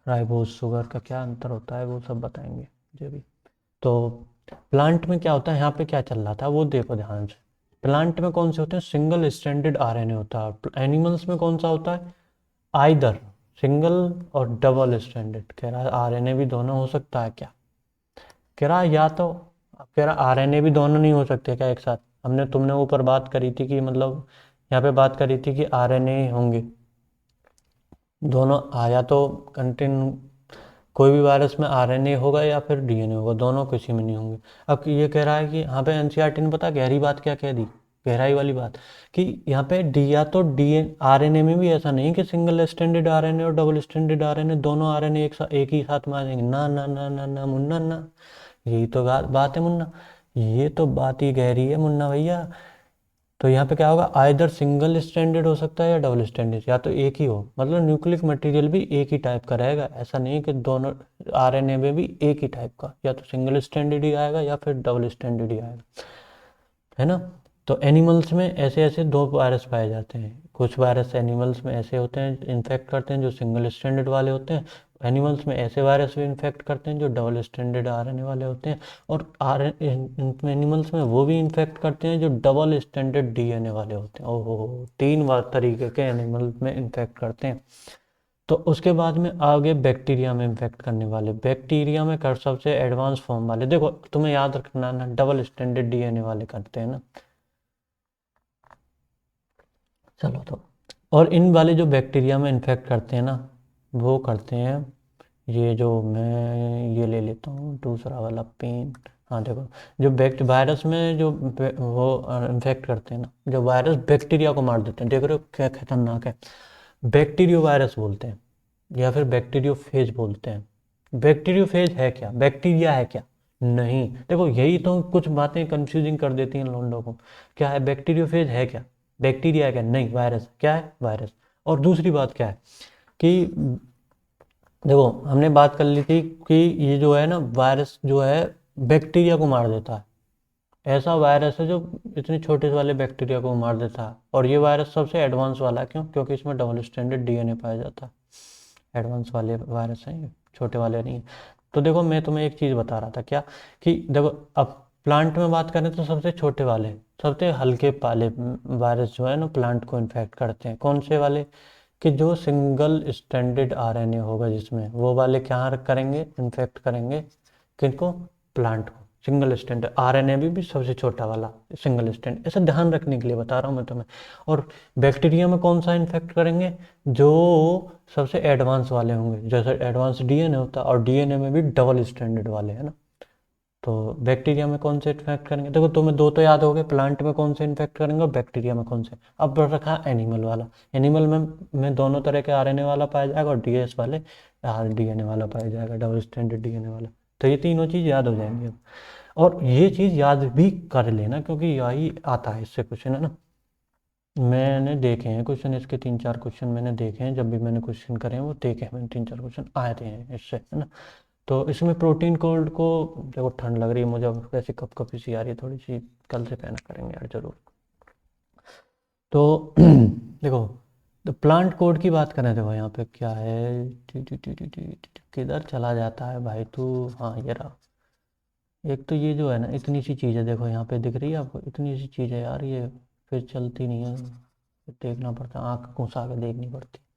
Speaker 1: राइबोस शुगर का क्या अंतर होता है, वो सब बताएंगे जो भी। तो प्लांट में क्या होता है, यहाँ पे क्या चल रहा था वो देखो ध्यान से। प्लांट में कौन से होते हैं, सिंगल स्ट्रैंडेड आरएनए होता है। एनिमल्स में कौन सा होता है, आइदर सिंगल और डबल स्ट्रैंडेड। कह रहा है आरएनए भी दोनों हो सकता है क्या, कह रहा है या तो, कह रहा आरएनए भी दोनों नहीं हो सकते क्या एक साथ। हमने तुमने ऊपर बात करी थी कि मतलब यहाँ पे बात करी थी कि आरएनए होंगे दोनों, आया तो कंटिन कोई भी वायरस में आरएनए होगा या फिर डीएनए होगा, दोनों किसी में नहीं होंगे। अब ये कह रहा है कि यहाँ पे एनसीईआरटी ने पता गहरी बात क्या कह दी, गहराई वाली बात, कि यहाँ पे डी या तो डीएन आरएनए में भी ऐसा नहीं कि सिंगल स्टैंडर्ड आरएनए और डबल स्टैंडर्ड आरएनए दोनों आरएनए एक ही साथ में आ जाएंगे, ना ना ना ना ना मुन्ना ना। यही तो बात है मुन्ना, ये तो बात ही गहरी है मुन्ना भैया। तो यहाँ पे क्या होगा, आइदर सिंगल स्टैंडर्ड हो सकता है या डबल स्टैंडर्ड, या तो एक ही हो, मतलब न्यूक्लिक मटेरियल भी एक ही टाइप का रहेगा, ऐसा नहीं कि दोनों आरएनए में भी एक ही टाइप का, या तो सिंगल स्टैंडर्ड ही आएगा या फिर डबल स्टैंडर्ड ही आएगा, है ना। तो एनिमल्स में ऐसे ऐसे दो वायरस पाए जाते हैं, कुछ वायरस एनिमल्स में ऐसे होते हैं इन्फेक्ट करते हैं जो सिंगल स्टैंडर्ड वाले होते हैं, एनिमल्स में ऐसे वायरस भी इन्फेक्ट करते हैं जो डबल स्टैंडर्ड आरएनए वाले होते हैं, और आर एनिमल्स में वो भी इन्फेक्ट करते हैं जो डबल स्टैंडर्ड डीएनए वाले होते हैं। ओहो, तीन बार तरीके के एनिमल में इन्फेक्ट करते हैं। तो उसके बाद में आगे बैक्टीरिया में इन्फेक्ट करने वाले, बैक्टीरिया में कर सबसे एडवांस फॉर्म वाले, देखो तुम्हें याद रखना ना, डबल स्टैंडर्ड डीएनए वाले करते हैं ना। चलो तो, और इन वाले जो बैक्टीरिया में इन्फेक्ट करते हैं ना, वो करते हैं, ये जो मैं ये ले लेता हूँ दूसरा वाला पेन। हाँ देखो, जो वायरस में जो वो इन्फेक्ट करते हैं ना, जो वायरस बैक्टीरिया को मार देते हैं, देख रहे हो क्या खतरनाक है। बैक्टीरियो वायरस बोलते हैं या फिर बैक्टीरियोफेज बोलते हैं। बैक्टीरियोफेज है क्या, बैक्टीरिया है क्या, नहीं। देखो यही तो कुछ बातें कंफ्यूजिंग कर देती हैं लोगों को। क्या है, बैक्टीरियोफेज है क्या, बैक्टीरिया है क्या, नहीं वायरस, क्या है वायरस। और दूसरी बात क्या है कि देखो हमने बात कर ली थी कि ये जो है ना वायरस जो है बैक्टीरिया को मार देता है, ऐसा वायरस है जो इतने छोटे से वाले बैक्टीरिया को मार देता है, और ये वायरस सबसे एडवांस वाला है, क्यों, क्योंकि इसमें डबल स्टैंडर्ड डीएनए पाया जाता है। एडवांस वाले वायरस हैं ये, छोटे वाले नहीं हैं। तो देखो मैं तुम्हें एक चीज़ बता रहा था क्या, कि देखो अब प्लांट में बात करें तो सबसे छोटे वाले, सबसे हल्के वाले वायरस जो है ना प्लांट को इन्फेक्ट करते हैं, कौन से वाले, कि जो सिंगल स्टैंडर्ड आरएनए होगा जिसमें, वो वाले क्या करेंगे, इन्फेक्ट करेंगे किनको, प्लांट को। सिंगल स्टैंडर्ड आरएनए भी सबसे छोटा वाला सिंगल स्टैंड, ऐसा ध्यान रखने के लिए बता रहा हूँ मैं तुम्हें। और बैक्टीरिया में कौन सा इन्फेक्ट करेंगे, जो सबसे एडवांस वाले होंगे, जैसे एडवांस डीएनए होता है, और डीएनए में भी डबल स्टैंडर्ड वाले है ना। तो बैक्टीरिया में कौन से इन्फेक्ट करेंगे, देखो तुम्हें दो तो याद हो गए, प्लांट में कौन से इन्फेक्ट करेंगे और बैक्टीरिया में कौन से। अब बढ़ रखा एनिमल वाला। एनिमल में दोनों तरह के आरएनए वाला पाया जाएगा और डीएस वाले डीएनए वाला पाया जाएगा, डबल स्टैंडर्ड डीएनए वाला। तो ये तीनों चीज़ याद हो जाएंगी अब। और ये चीज़ याद भी कर लेना क्योंकि यही आता है इससे क्वेश्चन, है ना। मैंने देखे हैं क्वेश्चन इसके, 3-4 क्वेश्चन मैंने देखे हैं, जब भी मैंने क्वेश्चन करे हैं वो देखे हैं मैंने, 3-4 क्वेश्चन आए थे हैं इससे, है ना। तो इसमें प्रोटीन कोल्ड को, देखो ठंड लग रही है मुझे, अब वैसे कप कपी सी आ रही है थोड़ी सी, कल से पहना करेंगे यार जरूर। तो देखो, तो प्लांट कोड की बात करें, देखो यहाँ पे क्या है, किधर चला जाता है भाई तू। हाँ ये रहा। एक तो ये जो है ना, इतनी सी चीज़ है, देखो यहाँ पे दिख रही है आपको, इतनी सी चीज़ है यार ये, फिर चलती नहीं है, फिर देखना पड़ता है, आँख घुसा के देखनी पड़ती है।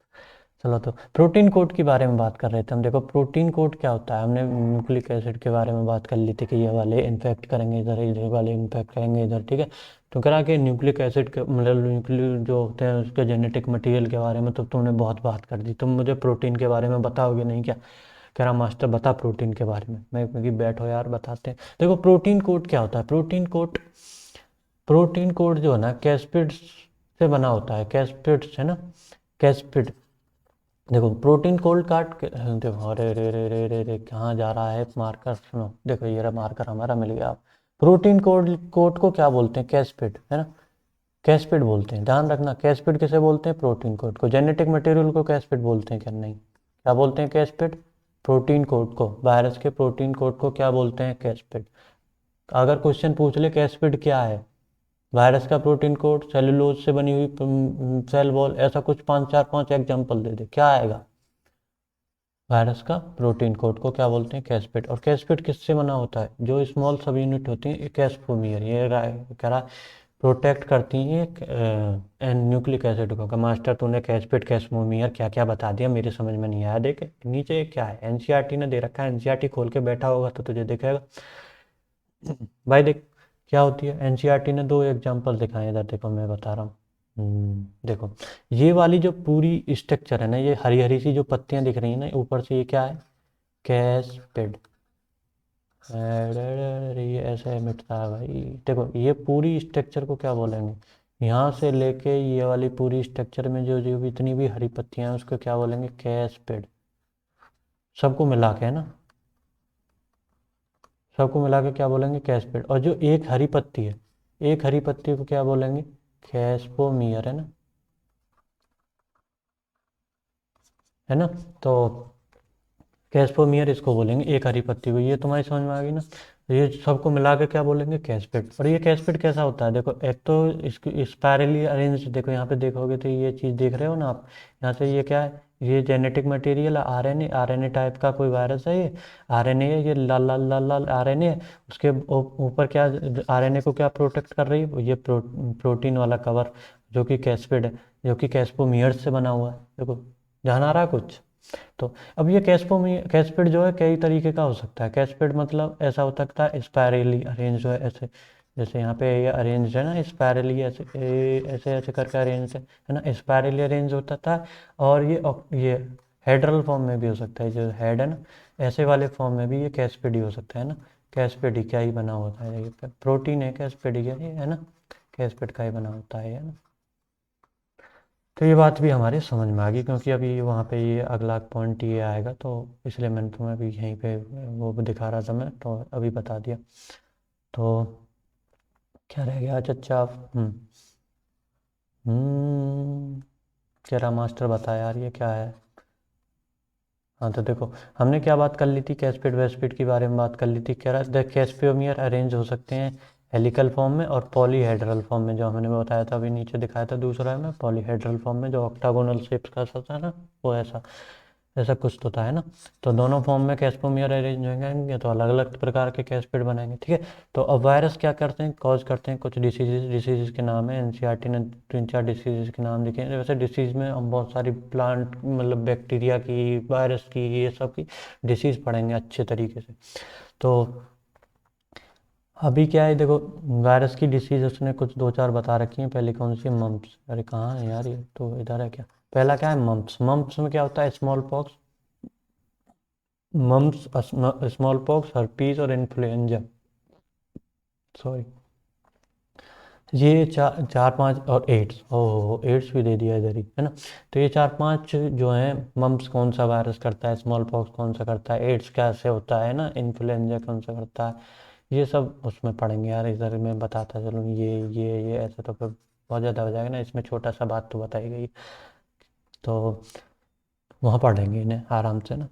Speaker 1: चलो, तो प्रोटीन कोड के बारे में बात कर रहे थे हम। देखो प्रोटीन कोड क्या होता है, हमने न्यूक्लिक एसिड के बारे में बात कर ली थी कि ये वाले इन्फेक्ट करेंगे इधर, इधर वाले इन्फेक्ट करेंगे इधर, ठीक है। तो करा के न्यूक्लिक एसिड के मतलब न्यूक्लिक जो होते हैं उसके जेनेटिक मटेरियल के बारे में तो तुमने बहुत बात कर दी, तुम मुझे प्रोटीन के बारे में बताओगे नहीं क्या। कह रहा मास्टर बता प्रोटीन के बारे में, मैं क्योंकि बैठो यार बताते हैं। देखो प्रोटीन कोड क्या होता है, प्रोटीन कोड जो है ना कैस्पिड से बना होता है, कैस्पिड है ना, कैस्पिड। देखो प्रोटीन कोल्ड काट के, देखो अरे रे रे रे रे रे कहाँ जा रहा है मार्कर, सुनो देखो ये रहा मार्कर हमारा मिल गया। आप प्रोटीन कोड को क्या बोलते हैं, कैस्पिड, है ना। कैस्पिड बोलते हैं, ध्यान रखना, कैस्पिड किसे बोलते हैं, प्रोटीन कोड को। जेनेटिक मटेरियल को कैस्पिड बोलते हैं क्या, नहीं, क्या बोलते हैं कैस्पिड, प्रोटीन कोड को। वायरस के प्रोटीन कोड को क्या बोलते हैं, कैस्पिड। अगर क्वेश्चन पूछ ले कैस्पिड क्या है, वायरस का प्रोटीन कोड, सेलुलोज से बनी हुई सेल वॉल, ऐसा कुछ 5 एग्जाम्पल दे दे, क्या आएगा। वायरस का प्रोटीन कोड को क्या बोलते हैं, कैस्पिड। और कैस्पिड किससे बना होता है, जो स्मॉल सब यूनिट होती है कैस्पोमियर, ये कह रहा प्रोटेक्ट करती हैं न्यूक्लिक एसिड को। मास्टर तूने कैस्पिड कैस्पोमियर क्या क्या बता दिया, मेरे समझ में नहीं आया। देख नीचे क्या है, एनसीईआरटी ने दे रखा है, एनसीईआरटी खोल के बैठा होगा तो तुझे दिखेगा। भाई देख क्या होती है, एनसीईआरटी ने दो एग्जांपल दिखाए इधर, देखो मैं बता रहा हूँ। देखो ये वाली जो पूरी स्ट्रक्चर है ना, ये हरी हरी सी जो पत्तियां दिख रही है ना ऊपर से, ये क्या है, कैस्पिड। अरे ये ऐसे मिटता है भाई। देखो ये पूरी स्ट्रक्चर को क्या बोलेंगे, यहाँ से लेके ये वाली पूरी स्ट्रक्चर में जो जो भी इतनी भी हरी पत्तियां हैं उसको क्या बोलेंगे, कैस्पिड। सबको मिला के, है ना, सबको मिला के क्या बोलेंगे, कैस्पिड। और जो एक हरी पत्ती है, एक हरी पत्ती को क्या बोलेंगे, कैस्पोमियर, है ना, है ना। तो कैस्पोमियर इसको बोलेंगे, एक हरी पत्ती को। ये तुम्हारी समझ में आ गई ना। तो ये सबको मिला के क्या बोलेंगे, कैस्पिड। और ये कैस्पिड कैसा होता है, देखो एक तो इसकी स्पायरली अरेंज, देखो यहाँ पे देखोगे तो ये चीज़ देख रहे हो ना आप, यहाँ से ये क्या है, ये जेनेटिक मटेरियल है, आरएनए, आरएनए टाइप का कोई वायरस है ये, आरएनए है, ये लाल लाल लाल लाल आरएनए है। उसके ऊपर क्या, आरएनए को क्या प्रोटेक्ट कर रही है, ये प्रोटीन वाला कवर जो कि कैस्पिड है, जो कि कैस्पोमियर से बना हुआ है। देखो ध्यान आ रहा है कुछ। तो अब ये कैस्पिड जो है कई तरीके का हो सकता है। कैस्पिड मतलब ऐसा हो सकता है स्पायरली अरेंज जो है ऐसे, जैसे यहाँ पे ये अरेंज है ना, स्पायरली ऐसे ऐसे ऐसे करके अरेंज है ना, स्पायरली अरेंज होता था। और ये हेड्रल फॉर्म में भी हो सकता है, जो हेड है ना, ऐसे वाले फॉर्म में भी ये कैस्पिड ही हो सकता है ना। कैस्पिड ही क्या ही बना होता है, ये प्रोटीन है कैस्पिड ही है ना, कैस्पिड का ही बना होता है ना। तो ये बात भी हमारे समझ में आ गई, क्योंकि अभी वहाँ पे ये अगला पॉइंट ये आएगा, तो इसलिए मैंने तुम्हें अभी यहीं पे वो दिखा रहा था मैं, तो अभी बता दिया। तो क्या रह गया, अच्छा हम्म हम्म कह रहा मास्टर बता यार ये क्या है। हाँ तो देखो हमने क्या बात कर ली थी, कैस्पिड वेस्पिड के बारे में बात कर ली थी। कह रहा द कैस्पियोमियर अरेंज हो सकते हैं हेलिकल फॉर्म में और पॉलीहेड्रल फॉर्म में, जो हमने बताया था अभी नीचे दिखाया था दूसरा है में, पॉलीहेड्रल फॉर्म में जो ऑक्टागोनल शेप्स का सा था ना, वो ऐसा ऐसा कुछ तो था, है ना। तो दोनों फॉर्म में कैस्पोमियर अरेंज होंगे तो अलग अलग प्रकार के कैस्पिड बनाएंगे, ठीक है। तो अब वायरस क्या करते हैं, कॉज करते हैं कुछ डिसीजेज के नाम है, एनसीईआरटी ने 3-4 डिसीजेज के नाम लिखे हैं। वैसे डिसीज में हम बहुत सारी प्लांट मतलब बैक्टीरिया की, वायरस की, ये सब की डिसीज पढ़ेंगे अच्छे तरीके से। तो अभी क्या है, देखो वायरस की डिसीज उसने कुछ 2-4 बता रखी हैं। पहले कौन सी, मम्प्स, अरे कहाँ है यार, ये तो इधर है क्या। पहला क्या है, मम्प्स। मम्प्स में क्या होता है, small pox, mumps, small pox, herpes और इन्फ्लुएंजा। सॉरी, ये चार पांच, और एड्स, ओह एड्स भी दे दिया इधर ही, है ना। तो ये चार पांच जो है, मम्प्स कौन सा वायरस करता है, स्मॉल पॉक्स कौन सा करता है, एड्स कैसे होता है ना, इन्फ्लुएंजा कौन सा करता है, ये सब उसमें पढ़ेंगे यार। इधर मैं बताता चलूँ, ये ऐसे तो फिर बहुत ज़्यादा हो जाएगा ना, इसमें छोटा सा बात तो बताई गई, तो वहाँ पढ़ेंगे इन्हें आराम से ना।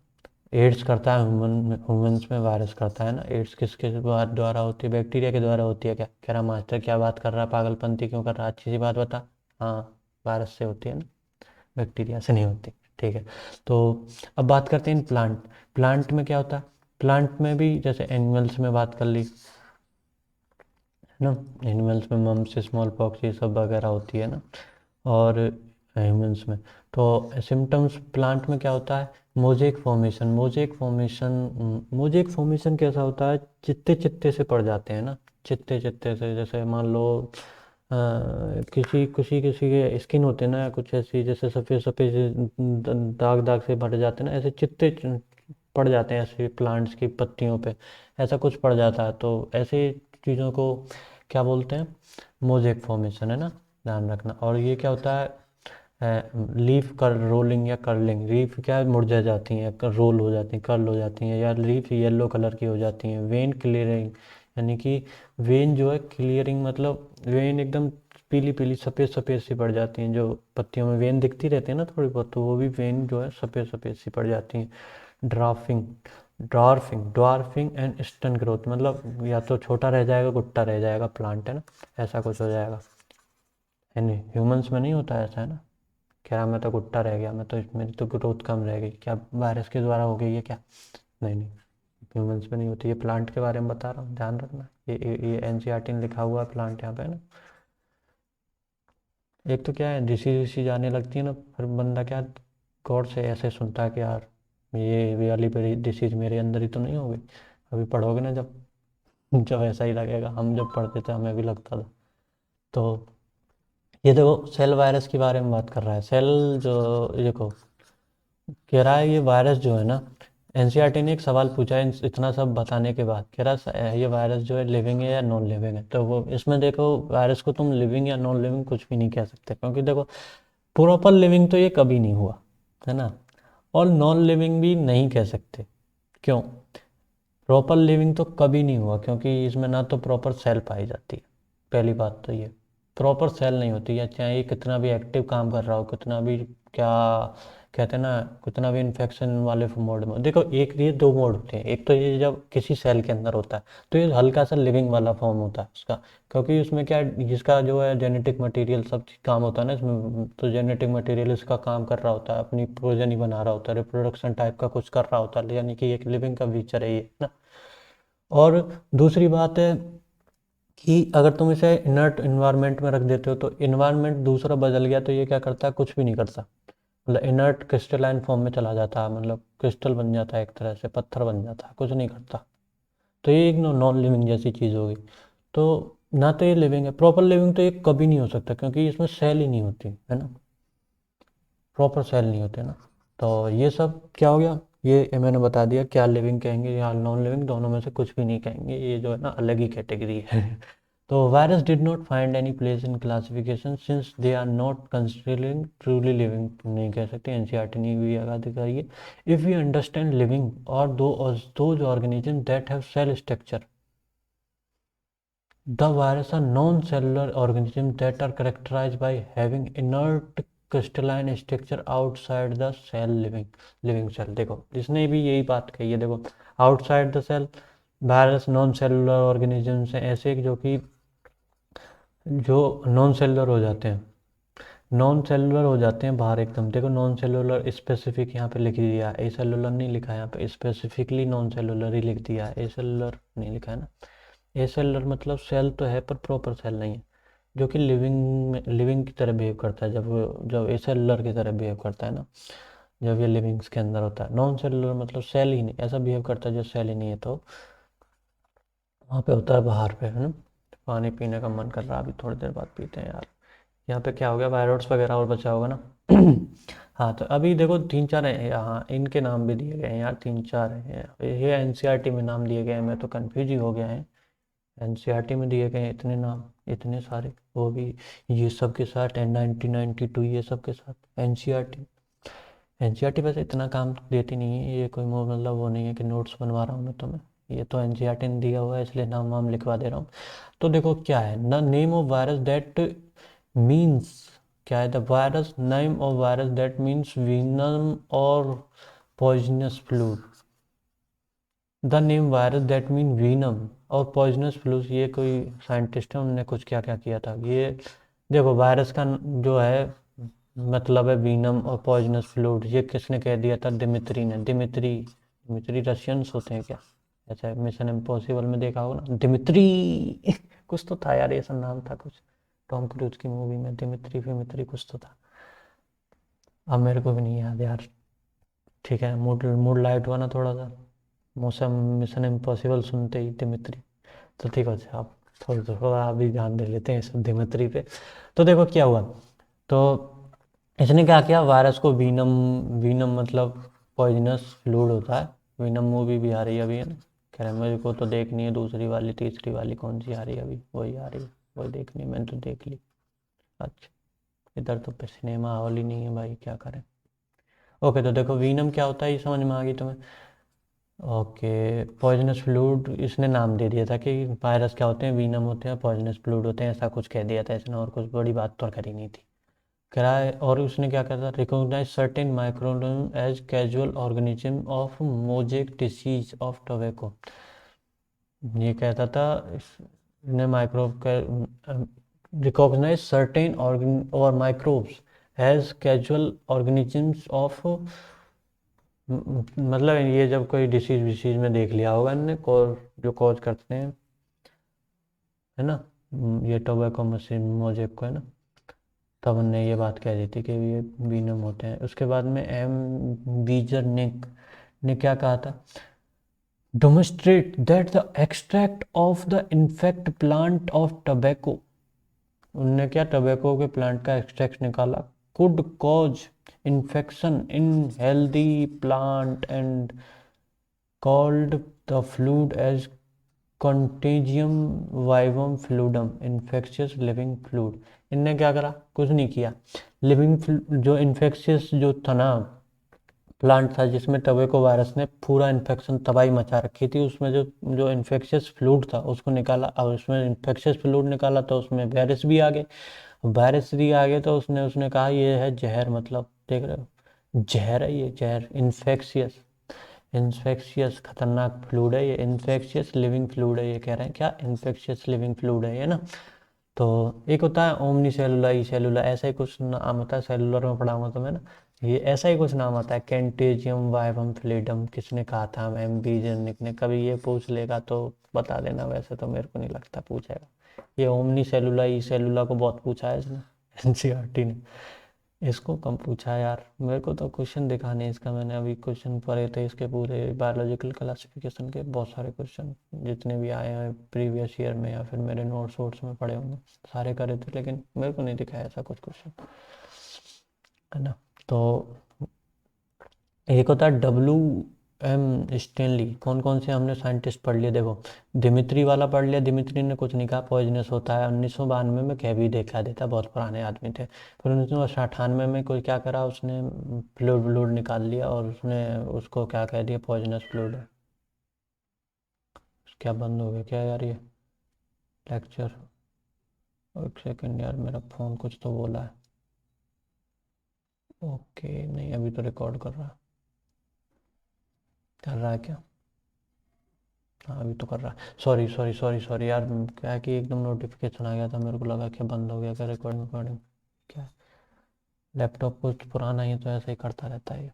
Speaker 1: एड्स करता है ह्यूमंस में वायरस करता है ना। एड्स किसके द्वारा होती है, बैक्टीरिया के द्वारा होती है क्या, कह रहा मास्टर क्या बात कर रहा है, पागलपंती क्यों कर रहा है, अच्छी सी बात बता। हाँ, वायरस से होती है ना, बैक्टीरिया से नहीं होती। ठीक है, तो अब बात करते हैं प्लांट। प्लांट में क्या होता है, प्लांट में भी जैसे एनिमल्स में बात कर ली है ना, एनिमल्स में मम्स स्मॉल पॉक्स ये सब वगैरह होती है ना, और ह्यूमंस में। तो सिम्टम्स प्लांट में क्या होता है, मोजेक फॉर्मेशन। मोजेक फॉर्मेशन कैसा होता है, चित्ते चित्ते से पड़ जाते हैं ना, चित्ते चित्ते से, जैसे मान लो किसी किसी किसी के स्किन होते हैं ना कुछ ऐसी, जैसे सफ़ेद सफ़ेद दाग दाग से भर जाते हैं ना, ऐसे चित्ते पड़ जाते हैं ऐसे प्लांट्स की पत्तियों पे, ऐसा कुछ पड़ जाता है। तो ऐसे चीज़ों को क्या बोलते हैं, मोजेक फॉर्मेशन, है ना, ध्यान रखना। और ये क्या होता है, लीफ कर रोलिंग या कर्लिंग, लीफ क्या है, मुरझा जाती हैं, रोल हो जाती हैं, कर्ल हो जाती हैं, या लीफ येलो कलर की हो जाती हैं। वेन क्लियरिंग, यानी कि वेन जो है क्लियरिंग, मतलब वेन एकदम पीली पीली सफ़ेद सफ़ेद सी पड़ जाती हैं, जो पत्तियों में वेन दिखती रहती है ना थोड़ी बहुत, तो वो भी वेन जो है सफ़ेद सफ़ेद सी पड़ जाती हैं। ड्राफिंग, ड्वार्फिंग एंड स्टन ग्रोथ, मतलब या तो छोटा रह जाएगा, गुट्टा रह जाएगा प्लांट, है ना, ऐसा कुछ हो जाएगा। है नहीं, ह्यूमंस में नहीं होता ऐसा, है ना। क्या मैं तो गुट्टा रह गया, मैं तो मेरी तो ग्रोथ कम रह गई, क्या वायरस के द्वारा हो गई है क्या, नहीं नहीं, ह्यूमंस में नहीं होती। ये प्लांट के बारे में बता रहा हूँ, ध्यान रखना। ये एनसीईआरटी में लिखा हुआ है प्लांट यहाँ पे, है ना। एक तो क्या है, डिसीज विसीज आने लगती है ना, फिर बंदा क्या गौर से ऐसे सुनता है कि यार ये वाली बड़ी डिसीज मेरे अंदर ही तो नहीं होगी। अभी पढ़ोगे ना जब, जब ऐसा ही लगेगा, हम जब पढ़ते थे हमें भी लगता था। तो ये देखो सेल वायरस के बारे में बात कर रहा है, सेल जो, ये देखो कह रहा है ये वायरस जो है ना, एनसीईआरटी ने एक सवाल पूछा है इतना सब बताने के बाद, कह रहा है ये वायरस जो है लिविंग है या नॉन लिविंग है। तो वो इसमें देखो, वायरस को तुम लिविंग या नॉन लिविंग कुछ भी नहीं कह सकते, क्योंकि देखो प्रॉपर लिविंग तो ये कभी नहीं हुआ, है ना, और नॉन लिविंग भी नहीं कह सकते। क्यों, प्रॉपर लिविंग तो कभी नहीं हुआ, क्योंकि इसमें ना तो प्रॉपर सेल पाई जाती है, पहली बात तो ये, प्रॉपर सेल नहीं होती, या चाहे ये कितना भी एक्टिव काम कर रहा हो, कितना भी क्या कहते हैं ना, कितना भी इन्फेक्शन वाले मोड में, देखो एक ये दो मोड होते हैं, एक तो ये जब किसी सेल के अंदर होता है तो ये हल्का सा लिविंग वाला फॉर्म होता है उसका, क्योंकि उसमें क्या है, जिसका जो है जेनेटिक मटेरियल सब चीज़ काम होता है ना इसमें, तो जेनेटिक मटेरियल इसका काम कर रहा होता है, अपनी प्रोजनी बना रहा होता है, रिप्रोडक्शन टाइप का कुछ कर रहा होता है, यानी कि एक लिविंग का फीचर है ये ना। और दूसरी बात है कि अगर तुम इसे इनर्ट इन्वायरमेंट में रख देते हो, तो इन्वायरमेंट दूसरा बदल गया तो ये क्या करता है, कुछ भी नहीं करता, मतलब इनर्ट क्रिस्टलाइन फॉर्म में चला जाता है, मतलब क्रिस्टल बन जाता है, एक तरह से पत्थर बन जाता है, कुछ नहीं करता। तो ये एक नॉन लिविंग जैसी चीज़ होगी। तो ना तो ये लिविंग है, प्रॉपर लिविंग तो ये कभी नहीं हो सकता, क्योंकि इसमें सेल ही नहीं होती, है ना, प्रॉपर सेल नहीं होते ना। तो ये सब क्या हो गया, ये मैंने बता दिया क्या लिविंग कहेंगे या नॉन लिविंग, दोनों में से कुछ भी नहीं कहेंगे, ये जो है ना अलग ही कैटेगरी है। तो virus did not find any place in classification since they are not considering truly living, नहीं कह सकते, एनसीईआरटी ने भी आगाह दिखाई है। इफ वी अंडरस्टैंड लिविंग और those organism that have cell structure, the virus are non-cellular organisms that are characterized by having inert crystalline structure outside the cell, living cell। देखो इसने भी यही बात कही है, देखो outside the cell, virus non cellular organisms हैं ऐसे जो नॉन सेलुलर हो जाते हैं, नॉन सेलुलर हो जाते हैं बाहर एकदम। देखो नॉन सेलुलर स्पेसिफिक यहाँ पे लिख दिया है, ए सेलुलर नहीं लिखा है यहाँ पे, स्पेसिफिकली नॉन सेलुलर ही लिख दिया है, ए सेलुलर नहीं लिखा है ना। ए सेलुलर मतलब सेल तो है पर प्रॉपर सेल नहीं है, जो कि लिविंग में लिविंग की तरह बिहेव करता है, जब ए सेलुलर की तरह बिहेव करता है ना, जब ये लिविंग्स के अंदर होता है। नॉन सेलुलर मतलब सेल ही नहीं, ऐसा बिहेव करता है जो सेल ही नहीं है, तो वहाँ पे होता है बाहर पे, है ना। पानी पीने का मन कर रहा है, अभी थोड़ी देर बाद पीते हैं यार। यहाँ पे क्या हो गया, वायरस वगैरह और बचा होगा ना। हाँ, तो अभी देखो तीन चार हैं यहाँ, इनके नाम भी दिए गए हैं यार, तीन चार हैं ये एनसीईआरटी में नाम दिए गए हैं, मैं तो कंफ्यूज ही हो गया है। एनसीईआरटी में दिए गए इतने नाम, इतने सारे, वो भी ये सब के साथ, 1992 ये सब के साथ। एनसीईआरटी, एनसीईआरटी वैसे इतना काम देती नहीं है, ये कोई मतलब वो नहीं है कि नोट्स बनवा रहा हूँ मैं तुम्हें, ये तो एनसीईआरटी ने दिया हुआ है, इसलिए नाम वाम लिखवा दे रहा हूँ। तो देखो क्या है, the name of virus that means, क्या है, the virus, name of virus that means venom और poisonous fluid. The name virus that mean venom और पॉइजनस फ्लूस, ये कोई साइंटिस्ट है, उन्होंने कुछ क्या क्या किया था ये। देखो वायरस का जो है मतलब है वीनम और पॉइजनस फ्लूड, ये किसने कह दिया था? दिमित्री ने। दिमित्री, दिमित्री रशियंस होते हैं क्या? ऐसा मिशन इम्पॉसिबल में देखा होगा ना, दिमित्री कुछ तो था यार, ऐसा नाम था कुछ, टॉम क्रूज की मूवी में दिमित्री फिमित्री कुछ तो था, अब मेरे को भी नहीं याद यार। ठीक है, मूड मूड लाइट हुआ ना थोड़ा सा, मौसम, मिशन इम्पॉसिबल सुनते ही दिमित्री, तो ठीक हो जाए आप, थोड़ा थोड़ा आप भी ध्यान दे लेते हैं सब दिमित्री पे। तो देखो क्या हुआ, तो इसने क्या किया, वायरस को वीनम, वीनम मतलब पॉइजनस फ्लूड होता है। वीनम मूवी भी आ रही है अभी, है ना, कह रहे हैं मेरे को तो देखनी है, दूसरी वाली तीसरी वाली कौन सी आ रही है अभी, वही आ रही है, वही देखनी है, मैंने तो देख ली। अच्छा, इधर तो सिनेमा हॉल ही नहीं है भाई, क्या करें। ओके, तो देखो वीनम क्या होता है ये समझ में आ गई तुम्हें। ओके, पॉइजनस फ्लूड इसने नाम दे दिया था कि वायरस क्या होते हैं, वीनम होते हैं, पॉइजनस फ्लूड होते हैं, ऐसा कुछ कह दिया था इसने, और कुछ बड़ी बात तो करी नहीं थी। करा है, और उसने क्या कहा था, recognise certain microorganism as casual organism of mosaic disease of tobacco. ये कहता था इसने माइक्रोब रिकॉग्नाइज सर्टेन ऑर्गन और microbes as casual organisms of, मतलब ये जब कोई डिसीज विसीज में देख लिया होगा इनने, जो कॉज करते हैं, है ना, ये टोबैको मशीन मोजेक को, है ना, तब उनने ये बात कह दी थी कि ये बीनम होते हैं। उसके बाद में एम बीजर ने क्या कहा था, demonstrate that the extract of the infect plant of tobacco, उनने क्या, टोबैको के प्लांट का एक्सट्रैक्ट निकाला, could cause infection in healthy plant and called the fluid as contagium vivum fluidum infectious living fluid. इनने क्या करा, कुछ नहीं किया, लिविंग जो इन्फेक्शियस जो था ना प्लांट था, जिसमें टोबैको वायरस ने पूरा इन्फेक्शन तबाही मचा रखी थी, उसमें जो जो इन्फेक्शियस फ्लूड था उसको निकाला, और उसमें इन्फेक्शियस फ्लूड निकाला तो उसमें वायरस भी आ गए। वायरस भी आ गए तो उसने उसने कहा ये है जहर, मतलब देख रहे हो, जहर है ये, जहर, इन्फेक्शियस, इन्फेक्शियस खतरनाक फ्लूड है ये, इन्फेक्शियस लिविंग फ्लूड है ये, कह रहे हैं क्या, इन्फेक्शियस लिविंग फ्लूड है ये ना। तो एक होता है ओमनी सेलुला, ई सेलुला, ऐसा ही कुछ नाम होता है, सेलुलर में पढ़ा हुआ तो मैं ना, ये ऐसा ही कुछ नाम आता है, कैंटेजियम वाइवम फ्लूइडम, किसने कहा था, एम बी जेनिक ने। कभी ये पूछ लेगा तो बता देना, वैसे तो मेरे को नहीं लगता पूछेगा। ये ओमनी सेलुला, ई सेलुला को बहुत पूछा है इसने एनसीईआरटी ने, इसको कम पूछा है यार, मेरे को तो क्वेश्चन दिखाने इसका, मैंने अभी क्वेश्चन पढ़े थे इसके पूरे बायोलॉजिकल क्लासिफिकेशन के, बहुत सारे क्वेश्चन जितने भी आए हैं प्रीवियस ईयर में या फिर मेरे नोट्स वोट्स में पढ़े होंगे, सारे करे थे, लेकिन मेरे को नहीं दिखाया ऐसा कुछ क्वेश्चन, है ना। तो एक होता है डब्ल्यू एम स्टेनली, कौन कौन से हमने साइंटिस्ट पढ़ लिए देखो, दिमित्री वाला पढ़ लिया, दिमित्री ने कुछ नहीं कहा, पॉइजनस होता है, 1992 में कह भी देखा देता, बहुत पुराने आदमी थे। फिर 1998 में कोई क्या करा, उसने फ्लूड व्लूड निकाल लिया और उसने उसको क्या कह दिया, पॉइजनस फ्लूड है। क्या बंद हो गया क्या यार ये लेक्चर, एक सेकेंड यार, मेरा फ़ोन कुछ तो बोला है। ओके, नहीं अभी तो रिकॉर्ड कर रहा है क्या, हाँ अभी तो कर रहा है, सॉरी सॉरी सॉरी सॉरी यार, क्या है कि एकदम नोटिफिकेशन आ गया था, मेरे को लगा कि बंद हो गया क्या, रिकॉर्डिंग रिकॉर्डिंग, क्या लैपटॉप कुछ पुराना ही है, तो ऐसे ही करता रहता है ये।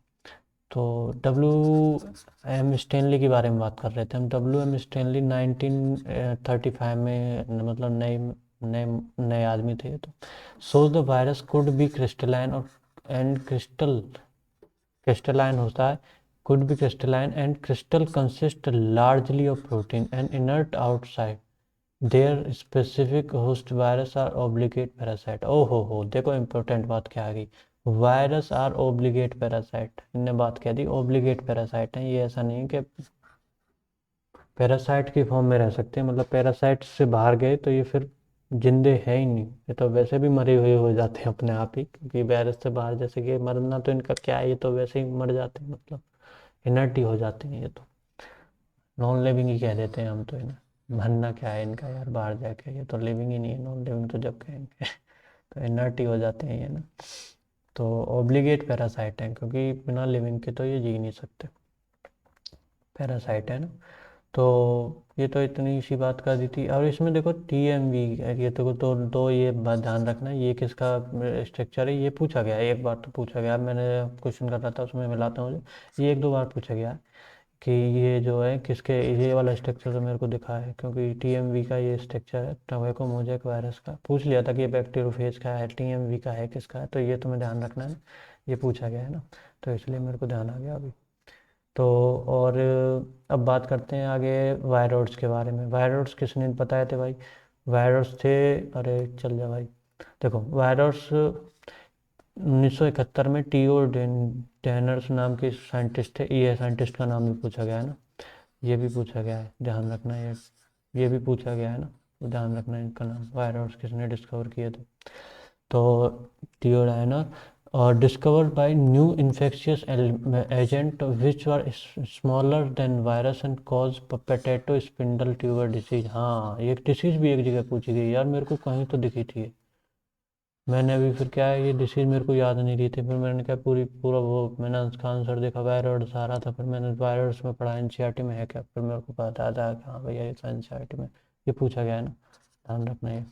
Speaker 1: तो डब्ल्यू एम स्टेनली के बारे में बात कर रहे थे हम, डब्ल्यू एम स्टेनली 1935 में, मतलब नए नए नए आदमी थे ये तो। So the virus could be crystalline और एंड क्रिस्टलाइन होता है, could be crystalline and crystal consist largely of protein and inert outside their specific host virus are obligate parasite। ओ हो, देखो इंपॉर्टेंट बात क्या आ गई, वायरस आर ओब्लिगेट पैरासाइट, इनने बात कह दी ओब्लिगेट पैरासाइट है, ये ऐसा नहीं कि पैरासाइट की फॉर्म में रह सकते हैं, मतलब पैरासाइट से बाहर गए तो ये फिर जिंदे है ही नहीं, ये तो वैसे भी मरे हुए हो जाते हैं अपने आप ही, क्योंकि वायरस से बाहर जैसे कि मरना तो इनका क्या है, ये तो वैसे ही मर जाते हैं, मतलब इनर्ट ही हो जाते हैं ये तो, नॉन लिविंग ही कह देते हैं हम तो इन्हें। मरना क्या है इनका यार बाहर जाके, ये तो लिविंग ही नहीं है, नॉन लिविंग तो जब कहेंगे तो इनर्ट ही हो जाते हैं ये ना। तो ऑब्लिगेट पैरासाइट हैं, क्योंकि बिना लिविंग के तो ये जी नहीं सकते, पैरासाइट है ना। तो ये तो इतनी सी बात कर दी थी। और इसमें देखो TMV, ये तो ये बात ध्यान रखना, ये किसका स्ट्रक्चर है, ये पूछा गया है, एक बार तो पूछा गया, मैंने क्वेश्चन कर रहा था उसमें मिलाता हूँ मुझे, ये एक दो बार पूछा गया है कि ये जो है किसके, ये वाला स्ट्रक्चर तो मेरे को दिखा है, क्योंकि TMV का ये स्ट्रक्चर है, टोबैको मोज़ेक वायरस का, पूछ लिया था कि ये बैक्टीरियोफेज का है, TMV का है, किसका है, तो ये तुम्हें ध्यान रखना है ना, ये पूछा गया है ना, तो इसलिए मेरे को ध्यान आ गया अभी। तो और अब बात करते हैं आगे वायरॉड्स के बारे में। वायरॉड्स किसने बताए थे भाई? वायरॉड्स थे, अरे चल जा भाई, देखो वायरॉड्स 1971 में डेनर्स नाम के साइंटिस्ट थे, ये साइंटिस्ट का नाम भी पूछा गया है ना, ये भी पूछा गया है, ध्यान रखना, ये भी पूछा गया है ना, तो ध्यान रखना इनका नाम, वायरॉड्स किसने डिस्कवर किए थे। तो थियोडाइनर, और discovered by new infectious agent which are smaller than virus and cause potato spindle tuber disease. हाँ, ये डिसीज भी एक जगह पूछी गई यार, मेरे को कहीं तो दिखी थी ये। मैंने अभी फिर क्या है, ये डिसीज मेरे को याद नहीं रही थी, फिर मैंने क्या पूरा वो मैंने उसका आंसर देखा, वायरस आ रहा था, फिर मैंने वायरस में पढ़ा NCERT में है क्या, फिर मेरे को पता था कि हाँ भैया ये तो NCERT में ये पूछा गया है ना, ध्यान रखना है।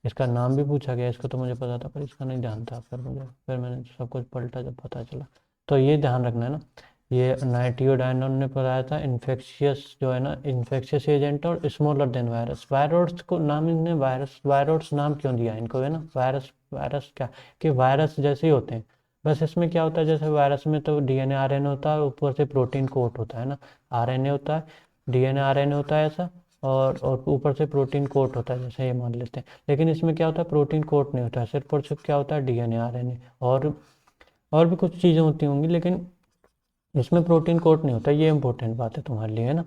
Speaker 1: इसका नाम भी पूछा गया, इसको तो मुझे पता था पर इसका नहीं ध्यान था, फिर मैंने सब कुछ पलटा जब पता चला। तो ये ध्यान रखना है ना, ये नाइट्रियोडाइनोन ने बताया था इन्फेक्शियस जो है ना, इन्फेक्शियस एजेंट और स्मॉलर देन वायरस। वायरस को नाम इनने वायरस नाम क्यों दिया इनको, है ना, वायरस, वायरस क्या, कि वायरस जैसे ही होते हैं, बस इसमें क्या होता है, जैसे वायरस में तो DNA RNA होता है, ऊपर से प्रोटीन कोट होता है ना, RNA होता है, DNA RNA होता है ऐसा, और ऊपर से प्रोटीन कोट होता है, जैसे ये मान लेते हैं। लेकिन इसमें क्या होता है, प्रोटीन कोट नहीं होता है, सिर्फ और सिर्फ क्या होता है, DNA RNA, और भी कुछ चीज़ें होती होंगी, लेकिन इसमें प्रोटीन कोट नहीं होता, ये इंपॉर्टेंट बात है तुम्हारे लिए, है ना।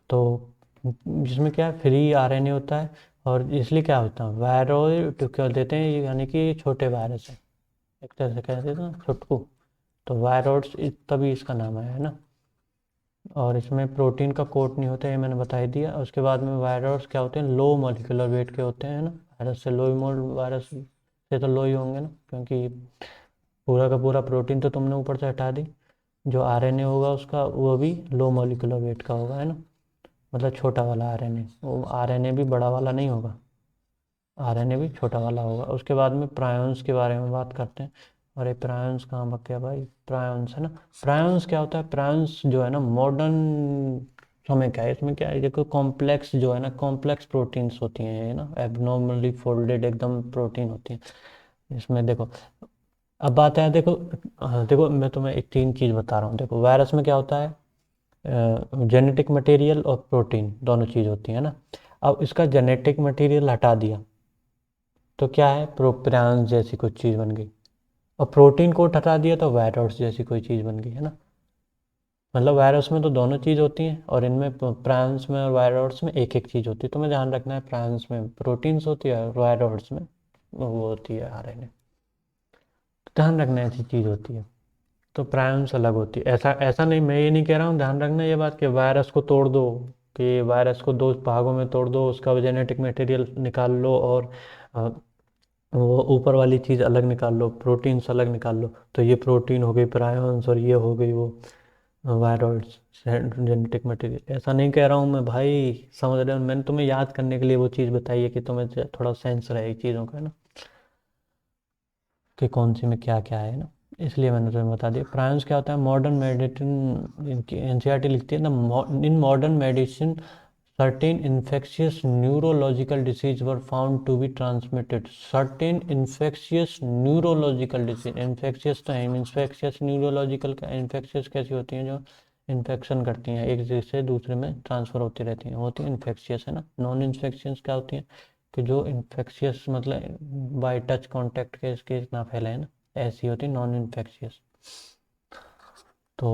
Speaker 1: तो जिसमें क्या है, फ्री RNA होता है, और इसलिए क्या होता है, वायरल तो क्या देते हैं, यानी कि छोटे वायरस है, एक तरह से कह देते हैं ना, छुटकू। तो वायरॉड्स तभी इसका नाम आया है ना। और इसमें प्रोटीन का कोट नहीं होता, ये मैंने बता ही दिया। उसके बाद में वायरस क्या होते हैं, लो मॉलिक्यूलर वेट के होते हैं ना, वायरस से लो, वायरस से तो लो ही होंगे ना, क्योंकि पूरा का पूरा प्रोटीन तो तुमने ऊपर से हटा दी, जो RNA होगा उसका वो भी लो मॉलिक्यूलर वेट का होगा, है ना, मतलब छोटा वाला RNA, वो RNA भी बड़ा वाला नहीं होगा, RNA भी छोटा वाला होगा। उसके बाद में प्रायॉन्स के बारे में बात करते हैं। अरे प्रायॉन्स कहाँ बक गया भाई, प्रायॉन्स है ना, प्रायॉन्स क्या होता है, प्रायॉन्स जो है ना मॉडर्न समय क्या है, इसमें क्या है, देखो कॉम्प्लेक्स जो है ना, कॉम्प्लेक्स प्रोटीन्स होती हैं ये ना, एबनॉर्मली फोल्डेड एकदम प्रोटीन होती हैं इसमें। देखो अब बात है, देखो देखो मैं तुम्हें एक तीन चीज़ बता रहा हूँ, देखो वायरस में क्या होता है, जेनेटिक मटेरियल और प्रोटीन दोनों चीज़ होती है ना। अब इसका जेनेटिक मटेरियल हटा दिया तो क्या है, प्रोप्रायन्स जैसी कुछ चीज़ बन गई, और प्रोटीन को हटा दिया तो वायरस जैसी कोई चीज़ बन गई, है ना। मतलब वायरस में तो दोनों चीज़ होती हैं, और इनमें प्रायन्स में और वायरस में एक एक चीज़ होती है, तुम्हें ध्यान रखना है, प्रायन्स में प्रोटीन्स होती है और वायरस में वो होती है RNA, ध्यान रखना ऐसी चीज़ होती है। तो प्रायम्स अलग होती है, ऐसा ऐसा नहीं, मैं ये नहीं कह रहा हूँ, ध्यान रखना ये बात कि वायरस को तोड़ दो, कि वायरस को दो भागों में तोड़ दो, उसका जेनेटिक मटेरियल निकाल लो, और अ, वो ऊपर वाली चीज़ अलग निकाल लो, प्रोटीन्स अलग निकाल लो, तो ये प्रोटीन हो गई प्रायन्स, और ये हो गई वो वायरॉइड्स जेनेटिक मटेरियल। ऐसा नहीं कह रहा हूँ मैं भाई, समझ रहे हो, मैंने तुम्हें याद करने के लिए वो चीज़ बताई है कि तुम्हें थोड़ा सेंस रहे चीज़ों का, है ना, कि कौन सी में क्या क्या है ना, इसलिए मैंने तुम्हें बता दिया। प्रायम्स क्या होता है, मॉडर्न मेडिसिन, NCERT लिखती है ना, in modern medicine certain infectious neurological disease were found to be transmitted. Certain infectious neurological disease, infectious तो है, इन्फेक्शियस न्यूरोलॉजिकल का, इन्फेक्शियस कैसी होती हैं, जो इन्फेक्शन करती हैं, एक जगह से दूसरे में ट्रांसफ़र होती रहती हैं, होती हैं इन्फेक्शियस, है ना। नॉन इन्फेक्शियस क्या होती हैं, कि जो इन्फेक्शियस मतलब बाय टच कांटेक्ट के इसके ना फैले, है ना, ऐसी होती नॉन इन्फेक्शियस। तो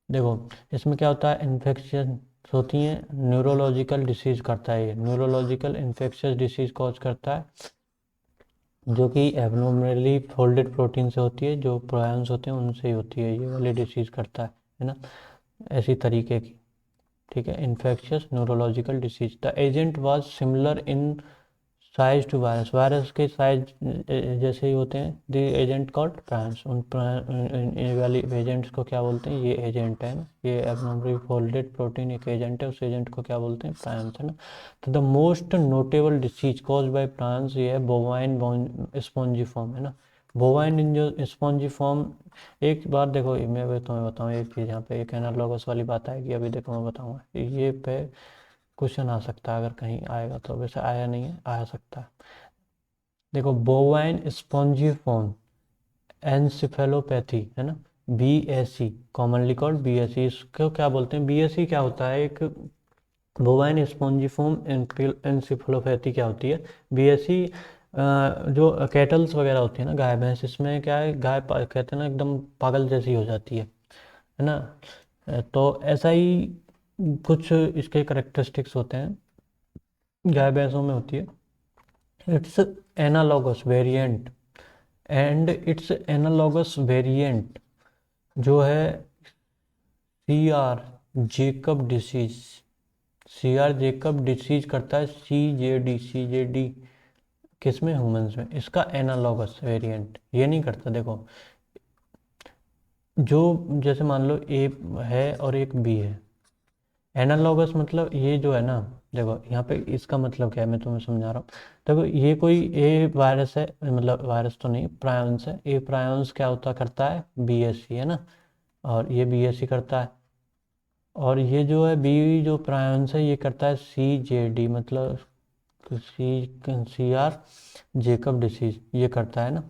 Speaker 1: देखो इसमें क्या होता है, इन्फेक्शन होती हैं, न्यूरोलॉजिकल डिसीज करता है, ये न्यूरोलॉजिकल इन्फेक्शियस डिसीज कॉज करता है, जो कि एबनॉर्मली फोल्डेड प्रोटीन से होती है, जो प्रायंस होते हैं उनसे ही होती है, ये वाली डिसीज करता है ना, ऐसी तरीके की। ठीक है, infectious neurological disease. The agent was similar in size to virus, virus के साइज जैसे ही होते हैं। द एजेंट कॉल्ड प्रायंस, उन वाली एजेंट्स को क्या बोलते हैं, ये एजेंट है ना, ये एबनॉर्मली फोल्डेड प्रोटीन एक एजेंट है, उस एजेंट को क्या बोलते हैं, प्रायंस है ना। तो the most notable disease cause by prions ये है बोवाइन स्पॉन्जिफॉर्म, है ना, बोवाइन इन जो स्पॉन्जिफॉर्म। एक बार देखो, मैं तुम्हें बताऊँ एक चीज़, यहाँ पे एक एनालॉगस वाली बात आएगी, अभी देखो मैं बताऊँगा, ये पे क्वेश्चन आ सकता है, अगर कहीं आएगा तो, वैसे आया नहीं है, आ सकता है। देखो, बोवाइन स्पॉन्जिफॉर्म एनसिफेलोपैथी, है ना, बीएसई, कॉमनली कॉल्ड बीएसई, इसको क्या बोलते हैं, बीएसई क्या होता है, एक बोवाइन स्पॉन्जिफॉर्म एनसिफेलोपैथी क्या होती है, बीएसई। जो कैटल्स वगैरह होती है ना, गाय भैंस, इसमें क्या है, गाय कहते हैं ना एकदम पागल जैसी हो जाती है ना। तो ऐसा ही कुछ इसके करेक्टरिस्टिक्स होते हैं, गाय भैंसों में होती है। Its analogous variant, and its analogous variant जो है C R Jakob disease, C R Jakob disease करता है, सी जे डी किसमें, ह्यूमंस में। इसका एनालॉगस वेरिएंट ये नहीं करता। देखो, जो जैसे मान लो ए है और एक बी है, एनालॉगस मतलब ये जो है ना, देखो यहाँ पे इसका मतलब क्या है, मैं तुम्हें समझा रहा हूँ। देखो, ये कोई ए वायरस है, मतलब वायरस तो नहीं, प्रायंस है, ए प्रायंस क्या होता करता है, बीएससी, है ना, और ये बीएससी करता है, और ये जो है बी जो प्रायंस है ये करता है सीजेडी, मतलब सी आर जेकब डिसीज, ये करता है ना।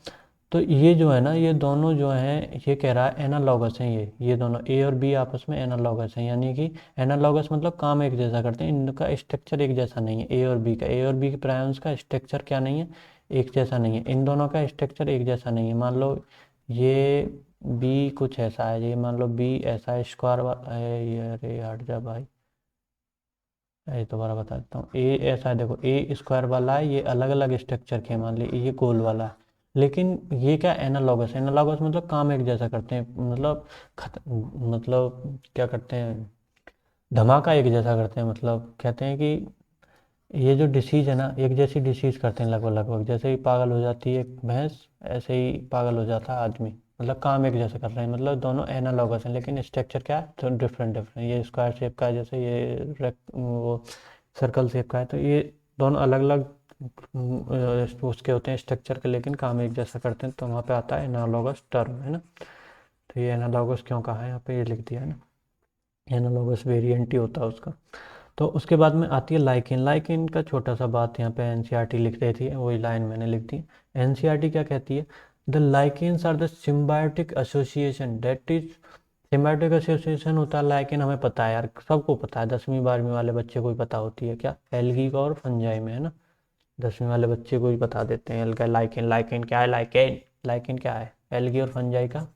Speaker 1: तो ये जो है ना, ये दोनों जो हैं, ये कह रहा है एनालॉगस हैं, ये दोनों ए और बी आपस में एनालॉगस हैं, यानी कि एनालॉगस मतलब काम एक जैसा करते हैं, इनका स्ट्रक्चर एक जैसा नहीं है, ए और बी के प्रायंस का स्ट्रक्चर क्या नहीं है, एक जैसा नहीं है, इन दोनों का स्ट्रक्चर एक जैसा नहीं है। मान लो ये बी कुछ ऐसा है, ये मान लो बी ऐसा है, स्क्वायर वाला है ये, अरे हट जा भाई, ये दोबारा बता देता हूँ, ए ऐसा है, देखो ए स्क्वायर वाला है, ये अलग अलग स्ट्रक्चर के, मान ली ये गोल वाला है, लेकिन ये क्या एनालॉगस, एनालॉगस मतलब काम एक जैसा करते हैं, मतलब मतलब क्या करते हैं, धमाका एक जैसा करते हैं, मतलब कहते हैं कि ये जो डिसीज है ना, एक जैसी डिसीज करते हैं लगभग लगभग, जैसे ही पागल हो जाती है भैंस, ऐसे ही पागल हो जाता है आदमी, मतलब काम एक जैसे कर रहे हैं, मतलब दोनों एनालॉगस हैं, लेकिन स्ट्रक्चर क्या है, तो डिफरेंट डिफरेंट, ये स्क्वायर शेप का है, जैसे ये वो सर्कल शेप का है, तो ये दोनों अलग अलग उसके होते हैं स्ट्रक्चर के, लेकिन काम एक जैसा करते हैं, तो वहाँ पे आता है एनालॉगस टर्म, है ना। तो ये एनालॉगस क्यों कहा है यहाँ पे, ये लिख दिया है ना, एनालॉगस वेरिएंट ही होता है उसका। तो उसके बाद में आती है लाइकेन, लाइकेन का छोटा सा बात यहाँ पे एनसीईआरटी लिख रही थी, वही लाइन मैंने लिख दी। एनसीईआरटी क्या कहती है, the lichens are the symbiotic association, that is, symbiotic association होता है लाइकेन, हमें पता है यार, सबको पता है, 10वीं 12वीं वाले बच्चे को ही पता होती है, क्या, एल्गी का और फंजाई में, है ना, 10वीं वाले बच्चे को ही बता देते हैं एल्गा लाइकेन, लाइकेन क्या है, लाइकेन, लाइकेन क्या है, एल्गी और फंजाई का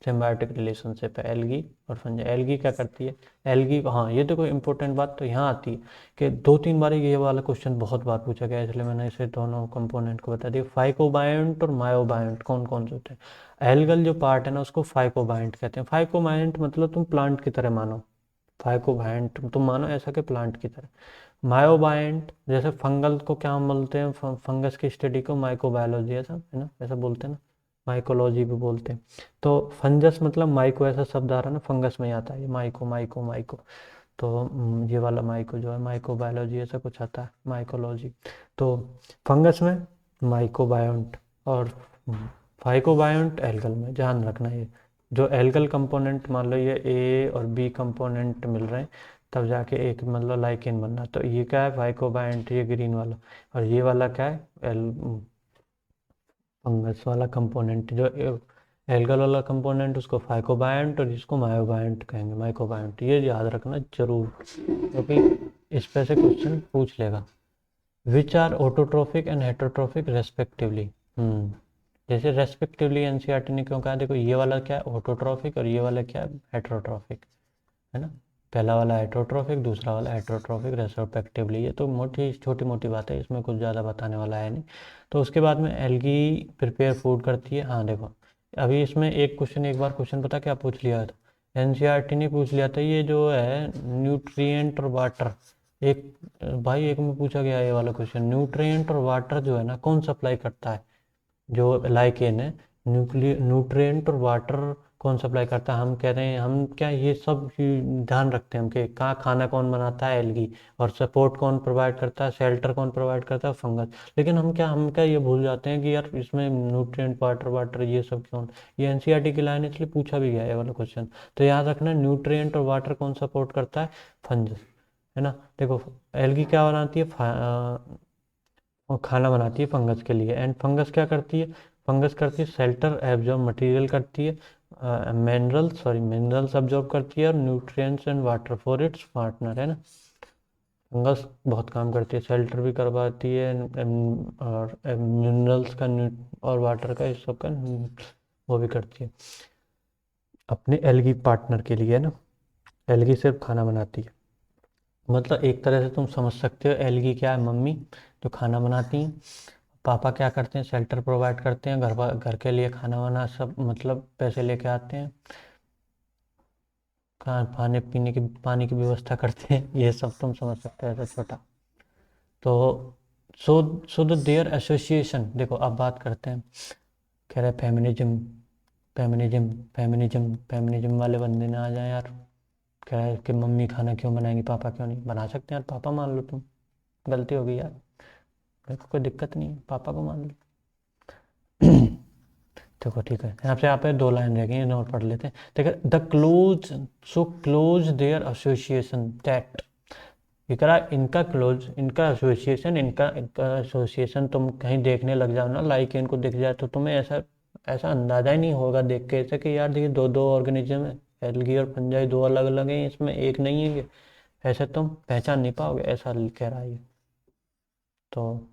Speaker 1: सिम्बायोटिक रिलेशनशिप है, एल्गी और फंजाई। एल्गी क्या करती है, एल्गी, हाँ ये देखो इंपॉर्टेंट बात तो यहाँ आती है कि 2-3 बार ये वाला क्वेश्चन बहुत बार पूछा गया है, इसलिए मैंने इसे दोनों कंपोनेंट को बता दिया। फाइकोबायंट और मायोबायंट कौन कौन से होते हैं, एल्गल जो पार्ट है ना उसको फाइकोबायंट कहते हैं। फाइकोबायंट मतलब तुम प्लांट की तरह मानो, फाइकोबायंट तुम मानो ऐसा कि प्लांट की तरह। मायोबायंट जैसे फंगल को क्या हम बोलते हैं, फंगस की स्टडी को माइक्रोबायोलॉजी, ऐसा है ना, ऐसा बोलते हैं ना, माइकोलॉजी भी बोलते हैं। तो फंगस मतलब माइको, ऐसा शब्द आ रहा है ना, फंगस में ही आता है ये, माइको माइको माइको। तो ये वाला माइको जो है माइकोबायोलॉजी, ऐसा कुछ आता है माइकोलॉजी। तो फंगस में माइकोबायोंट, और फाइकोबायोंट एल्गल में, ध्यान रखना ये जो एल्गल कंपोनेंट, मान लो ये ए और बी कंपोनेंट मिल रहे हैं, तब जाके एक मतलब लाइकेन बनना। तो ये क्या है, फाइकोबायोंट, ये ग्रीन वाला, और ये वाला क्या है, फंगस वाला कंपोनेंट, जो एल्गल वाला कंपोनेंट उसको फाइकोबायोंट, और जिसको मायोबायोंट कहेंगे, माइकोबायोंट, ये याद रखना जरूर, क्योंकि इस पे से क्वेश्चन पूछ लेगा। Which are autotrophic and heterotrophic respectively, जैसे रेस्पेक्टिवली एनसीईआरटी ने क्यों कहा, देखो ये वाला क्या है ऑटोट्रोफिक, और ये वाला क्या है हेटरोट्रोफिक, है ना। पहला वाला हेटरोट्रोफिक, दूसरा वाला हेटरोट्रोफिक रेस्पेक्टिवली। ये तो मोटी छोटी मोटी बात है, इसमें कुछ ज़्यादा बताने वाला है नहीं। तो उसके बाद में एल्गी प्रिपेयर फूड करती है। हाँ देखो, अभी इसमें एक क्वेश्चन, एक बार क्वेश्चन पता क्या पूछ लिया था, एनसीईआरटी ने पूछ लिया था, ये जो है न्यूट्रिएंट और वाटर, एक भाई एक में पूछा गया ये वाला क्वेश्चन, न्यूट्रिएंट और वाटर जो है ना कौन सप्लाई करता है, जो लाइकेन है, न्यूट्रिएंट और वाटर कौन सप्लाई करता है। हम कह रहे हैं, हम क्या ये सब ध्यान रखते हैं हम कि कहाँ खाना कौन बनाता है, एल्गी, और सपोर्ट कौन प्रोवाइड करता है, शेल्टर कौन प्रोवाइड करता है, फंगस। लेकिन हम क्या ये भूल जाते हैं कि यार इसमें न्यूट्रिएंट, वाटर वाटर ये सब कौन, ये एनसीईआरटी की लाइन है, इसलिए पूछा भी गया है ये वाला क्वेश्चन। तो याद रखना, न्यूट्रिएंट और वाटर कौन सपोर्ट करता है, फंगस, है ना। देखो, एल्गी क्या बनाती है, और खाना बनाती है फंगस के लिए। एंड फंगस क्या करती है, फंगस करती है शेल्टर एब्जॉर्ब मटेरियल करती है, मिनरल्स अब्जॉर्ब करती है, और nutrients and water for its partner, है ना। फंगस बहुत काम करती है, शेल्टर भी करवाती है, और मिनरल्स का और वाटर का, इस सब का वो भी करती है अपने एल्गी पार्टनर के लिए, है ना। एल्गी सिर्फ खाना बनाती है, मतलब एक तरह से तुम समझ सकते हो, एल्गी क्या है, मम्मी जो खाना बनाती हैं, पापा क्या करते हैं, शेल्टर प्रोवाइड करते हैं, घर के लिए खाना वाना सब, मतलब पैसे लेके आते हैं, खाने पीने की, पानी की व्यवस्था करते हैं, ये सब तुम समझ सकते हो ऐसा छोटा। तो सो सो द देयर एसोसिएशन, देखो अब बात करते हैं, कह रहे फेमिनिज्म, फेमिनिज्म वाले बंदे ना आ जाए यार। कह रहा है कि मम्मी खाना क्यों बनाएंगी, पापा क्यों नहीं बना सकते यार, पापा मान लो, तुम गलती हो गई यार, मेरे को कोई दिक्कत नहीं है, पापा को मान लो। देखो ठीक है, यहाँ पे दो लाइन रह गई, इन्हें और पढ़ लेते हैं। देखो, the close, so close their association that, ये करा इनका एसोसिएशन, इनका एसोसिएशन तुम कहीं देखने लग जाओ ना, लाइक इनको दिख जाए, तो तुम्हें ऐसा ऐसा अंदाजा ही नहीं होगा देख के ऐसे कि यार देखिए दो दो ऑर्गेनिज्म है, एल्गी और फंजाई दो अलग अलग हैं, इसमें एक नहीं है ये, ऐसे तुम पहचान नहीं पाओगे, ऐसा कह रहा है ये। तो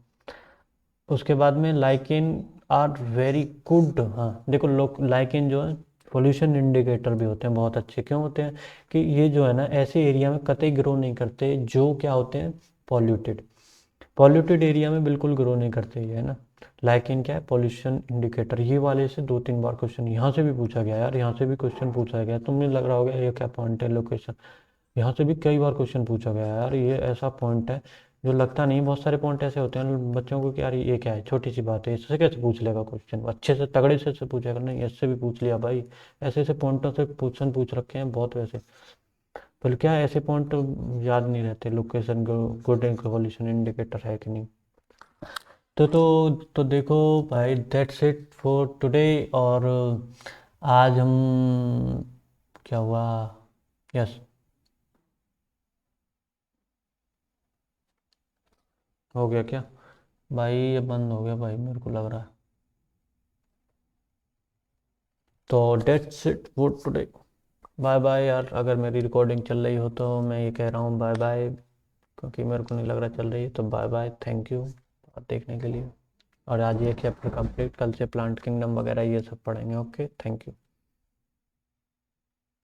Speaker 1: उसके बाद में लाइकेन आर वेरी गुड। हाँ देखो, लोग लाइकेन जो है पोल्यूशन इंडिकेटर भी होते हैं, बहुत अच्छे। क्यों होते हैं कि ये जो है ना ऐसे एरिया में कतई ग्रो नहीं करते जो क्या होते हैं, पॉल्यूटेड, पॉल्यूटेड एरिया में बिल्कुल ग्रो नहीं करते ये, है ना। लाइकेन क्या है, पोल्यूशन इंडिकेटर। ये वाले से दो तीन बार क्वेश्चन यहाँ से भी पूछा गया यार, यहाँ से भी क्वेश्चन पूछा गया, तुम्हें लग रहा होगा ये क्या पॉइंट है, लोकेशन, यहाँ से भी कई बार क्वेश्चन पूछा गया है यार, ये ऐसा पॉइंट है जो लगता नहीं, बहुत सारे पॉइंट ऐसे होते हैं बच्चों को कि यार ये क्या है, छोटी सी बात है, इससे कैसे पूछ लेगा क्वेश्चन, अच्छे से तगड़े से पूछेगा, नहीं इससे भी पूछ लिया भाई, ऐसे ऐसे पॉइंटों से क्वेश्चन पूछ रखे हैं बहुत वैसे। पर क्या है, ऐसे पॉइंट याद नहीं रहते, लोकेशन, गुड इक्वल्यूशन इंडिकेटर है कि नहीं। तो देखो भाई, दैट्स इट फॉर टुडे। और आज हम, क्या हुआ, यस, हो गया क्या भाई, ये बंद हो गया भाई मेरे को लग रहा है। तो that's it for today, bye bye यार। अगर मेरी रिकॉर्डिंग चल रही हो तो मैं ये कह रहा हूँ बाय बाय, क्योंकि मेरे को नहीं लग रहा चल रही है, तो बाय बाय, थैंक यू देखने के लिए। और आज ये चैप्टर कंप्लीट, कल से प्लांट किंगडम वगैरह ये सब पढ़ेंगे। Okay, thank you.